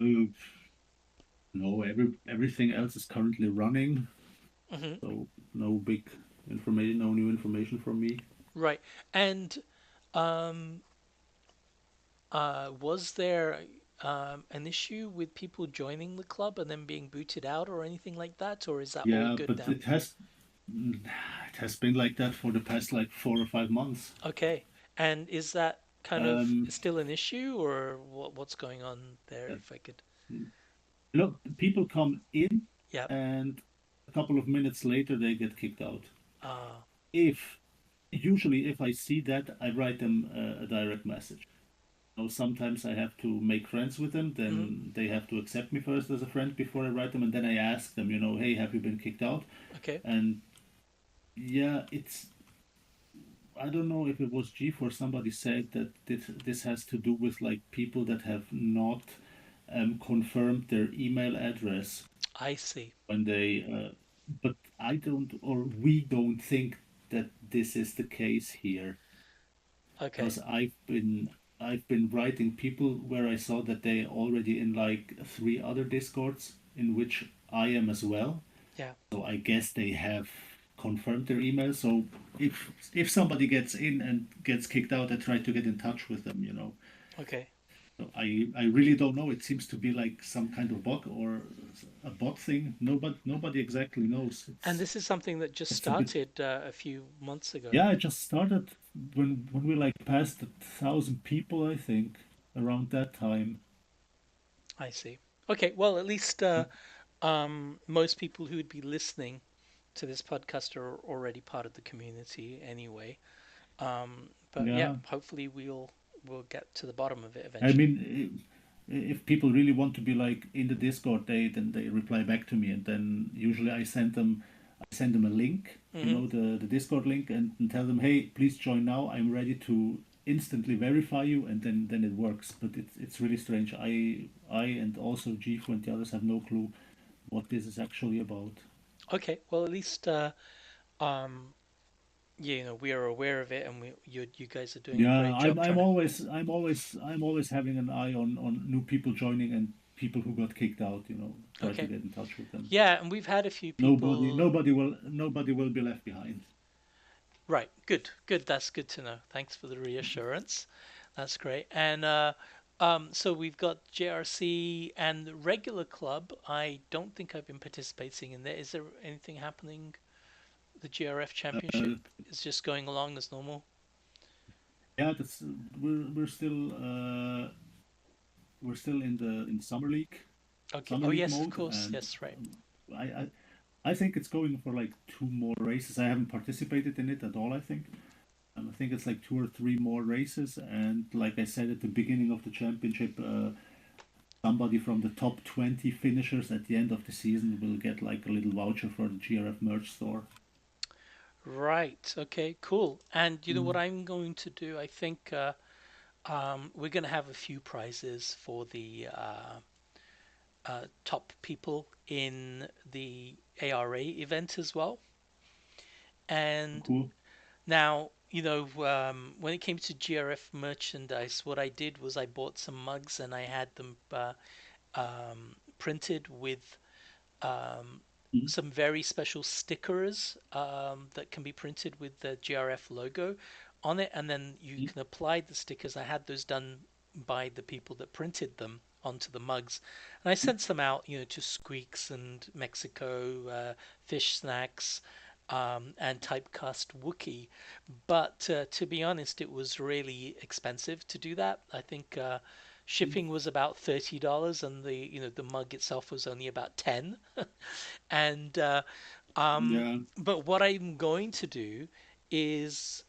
Uh, no, everything else is currently running, Hmm. so no big information, no new information from me. Right. And um, was there an issue with people joining the club and then being booted out or anything like that, or is that all Yeah, good but now? it has been like that for the past like 4 or 5 months. Okay. And is that kind of Um, still an issue, or what's going on there? uh, If I could, look, people come in, yeah. and a couple of minutes later they get kicked out. Ah, If Usually if I see that, I write them a direct message. Now, sometimes I have to make friends with them. mm, Then they have to accept me first as a friend before I write them, and then I ask them, hey, have you been kicked out? okay. And yeah, I don't know if it was Chief or somebody said that this has to do with like people that have not confirmed their email address I see. when they. But I don't, or we don't think that this is the case here, Okay. because I've been writing people where I saw that they already in like three other discords in which I am as well. Yeah. So I guess they have confirmed their email. So if somebody gets in and gets kicked out, I try to get in touch with them. Okay. So I really don't know. It seems to be like some kind of bug or a bot thing. Nobody exactly knows. And this is something that just It's a bit. started a few months ago. Yeah, it just started when we like passed 1,000 people, I think, around that time. I see. Okay. Well, at least most people who would be listening to this podcast are already part of the community anyway. But yeah, Yeah, hopefully we'll get to the bottom of it I eventually. mean, if people really want to be like in the Discord, then they reply back to me, and then usually I send them a link, Hmm. the Discord link, and tell them, hey, please join now. I'm ready to instantly verify you, and then it works. But it's really strange. I and also G and the others have no clue what this is actually about. Okay. Well, at least um, yeah, we are aware of it, and you guys are doing a Yeah, great I'm job I'm trying to. always I'm always I'm always having an eye on new people joining and people who got kicked out, try to Okay. get in touch with them. Yeah, and we've had a few Nobody, people. nobody will be left behind. Right. Good. Good. That's good to know. Thanks for the reassurance. That's great. And so we've got JRC and the regular club. I don't think I've been participating in there. Is there anything happening? The GRF Championship Uh, is just going along as normal. yeah, that's we're still in the Okay. summer Oh league yes, of mode, course. and Yes, right. I, I I think it's going for like two more races. I haven't participated in it at all. I think. I think it's like two or three more races, and like I said at the beginning of the championship, somebody from the top 20 finishers at the end of the season will get like a little voucher for the GRF merch store. Right. Okay. Cool. And you know what Mm. I'm going to do? I think we're going to have a few prizes for the top people in the ARA event as well. And Cool. now, when it came to GRF merchandise, what I did was I bought some mugs and I had them printed with um, Mm. some very special stickers that can be printed with the GRF logo on it, and then you Mm. can apply the stickers. I had those done by the people that printed them onto the mugs, and I Mm. sent some out, to Squeaks and Mexico, Fish Snacks, and Typecast Wookie. But to be honest, it was really expensive to do that. I think Mm. shipping was about $30, and the mug itself was only about 10. And um, Yeah. but what I'm going to do is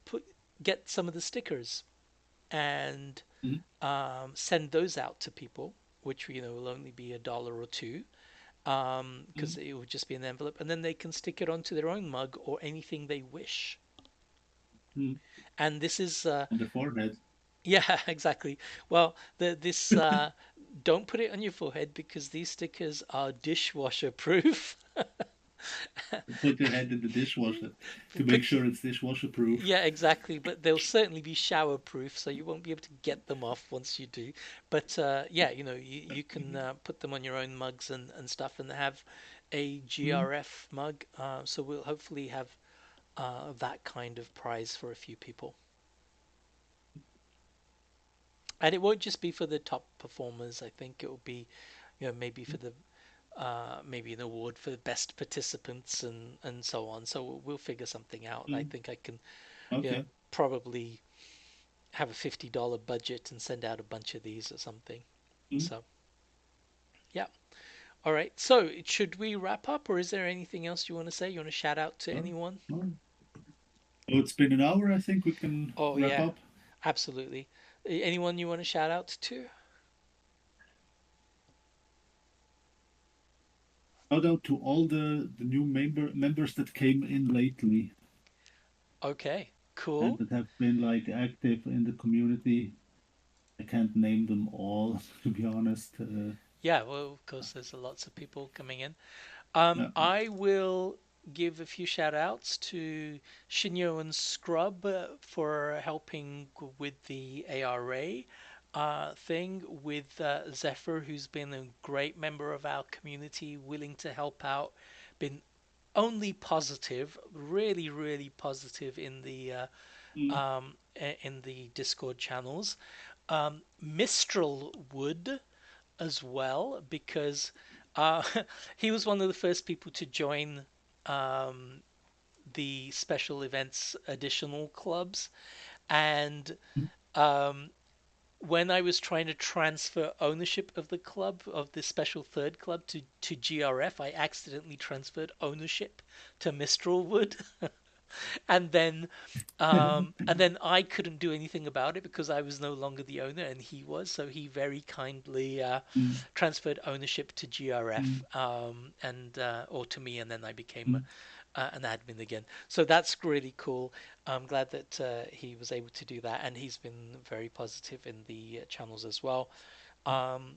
put get some of the stickers and Mm. send those out to people, which will only be $1 or two, because Mm. it would just be an envelope, and then they can stick it onto their own mug or anything they wish. Mm. And this is On the forehead. yeah, exactly. Well, this don't put it on your forehead because these stickers are dishwasher proof. Put your hand in the dishwasher to make Put sure it's dishwasher proof. Yeah, exactly. But they'll certainly be shower proof, so you won't be able to get them off once you do. But yeah, you can put them on your own mugs and stuff and have a Mm. GRF mug. So we'll hopefully have that kind of prize for a few people. And it won't just be for the top performers. I think it will be, maybe for the maybe an award for the best participants and so on. So we'll figure something out. I Mm. think I can, Okay. probably have a $50 budget and send out a bunch of these or something. Mm. So, yeah. All right. So, should we wrap up or is there anything else you want to say? You want to shout out to Sure. anyone? Sure. So it's been an hour. I think we can Oh, wrap yeah. up. Absolutely. Anyone you want to shout out to? Shout out to all the new members that came in lately Okay. and Cool. that have been like active in the community. I can't name them all, to be honest. Yeah, well, of course, there's lots of people coming in. Yeah. I will give a few shout outs to Shinyo and Scrub for helping with the ARA thing, with Zephyr, who's been a great member of our community, willing to help out, been only positive, really, really positive Mm. in the Discord channels. Mistral Wood as well because uh, he was one of the first people to join um, the special events additional clubs. And Mm. um, when I was trying to transfer ownership of the club, of the special third club to GRF, I accidentally transferred ownership to Mistralwood. And then I couldn't do anything about it because I was no longer the owner and he was. So he very kindly Mm. transferred ownership to GRF, Mm. and or to me, and then I became Mm. an admin again. So that's really cool. I'm glad that he was able to do that, and he's been very positive in the channels as well.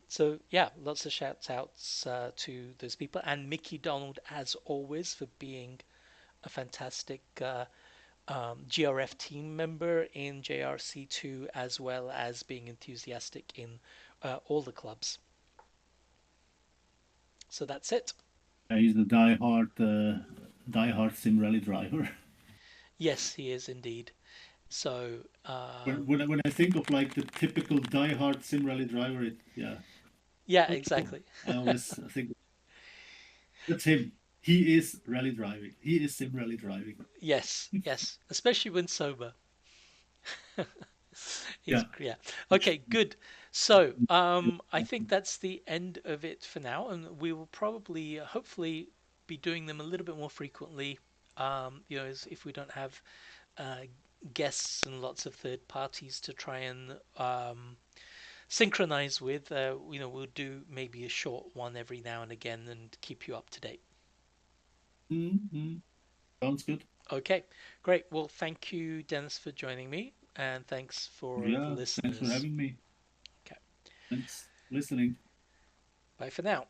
So yeah, lots of shouts outs to those people, and Mickey Donald as always for being a fantastic GRF team member in JRC2 as well as being enthusiastic in all the clubs. So that's it. He's the diehard sim rally driver. Yes, he is indeed. So When I think of like the typical diehard sim rally driver, yeah, yeah, I don't know. exactly. I always think that's him. He is rally driving. He is sim rally driving. Yes, yes, especially when sober. Yeah. Yeah. Okay, good. So, I think that's the end of it for now, and we will probably, hopefully, be doing them a little bit more frequently. If we don't have uh, guests and lots of third parties to try and synchronize with, we'll do maybe a short one every now and again and keep you up to date. Mm-hmm. Sounds good. Okay, great. Well, thank you, Dennis, for joining me, and thanks for the Yeah. Thanks for listeners. having me. Okay, Thanks for listening. bye for now.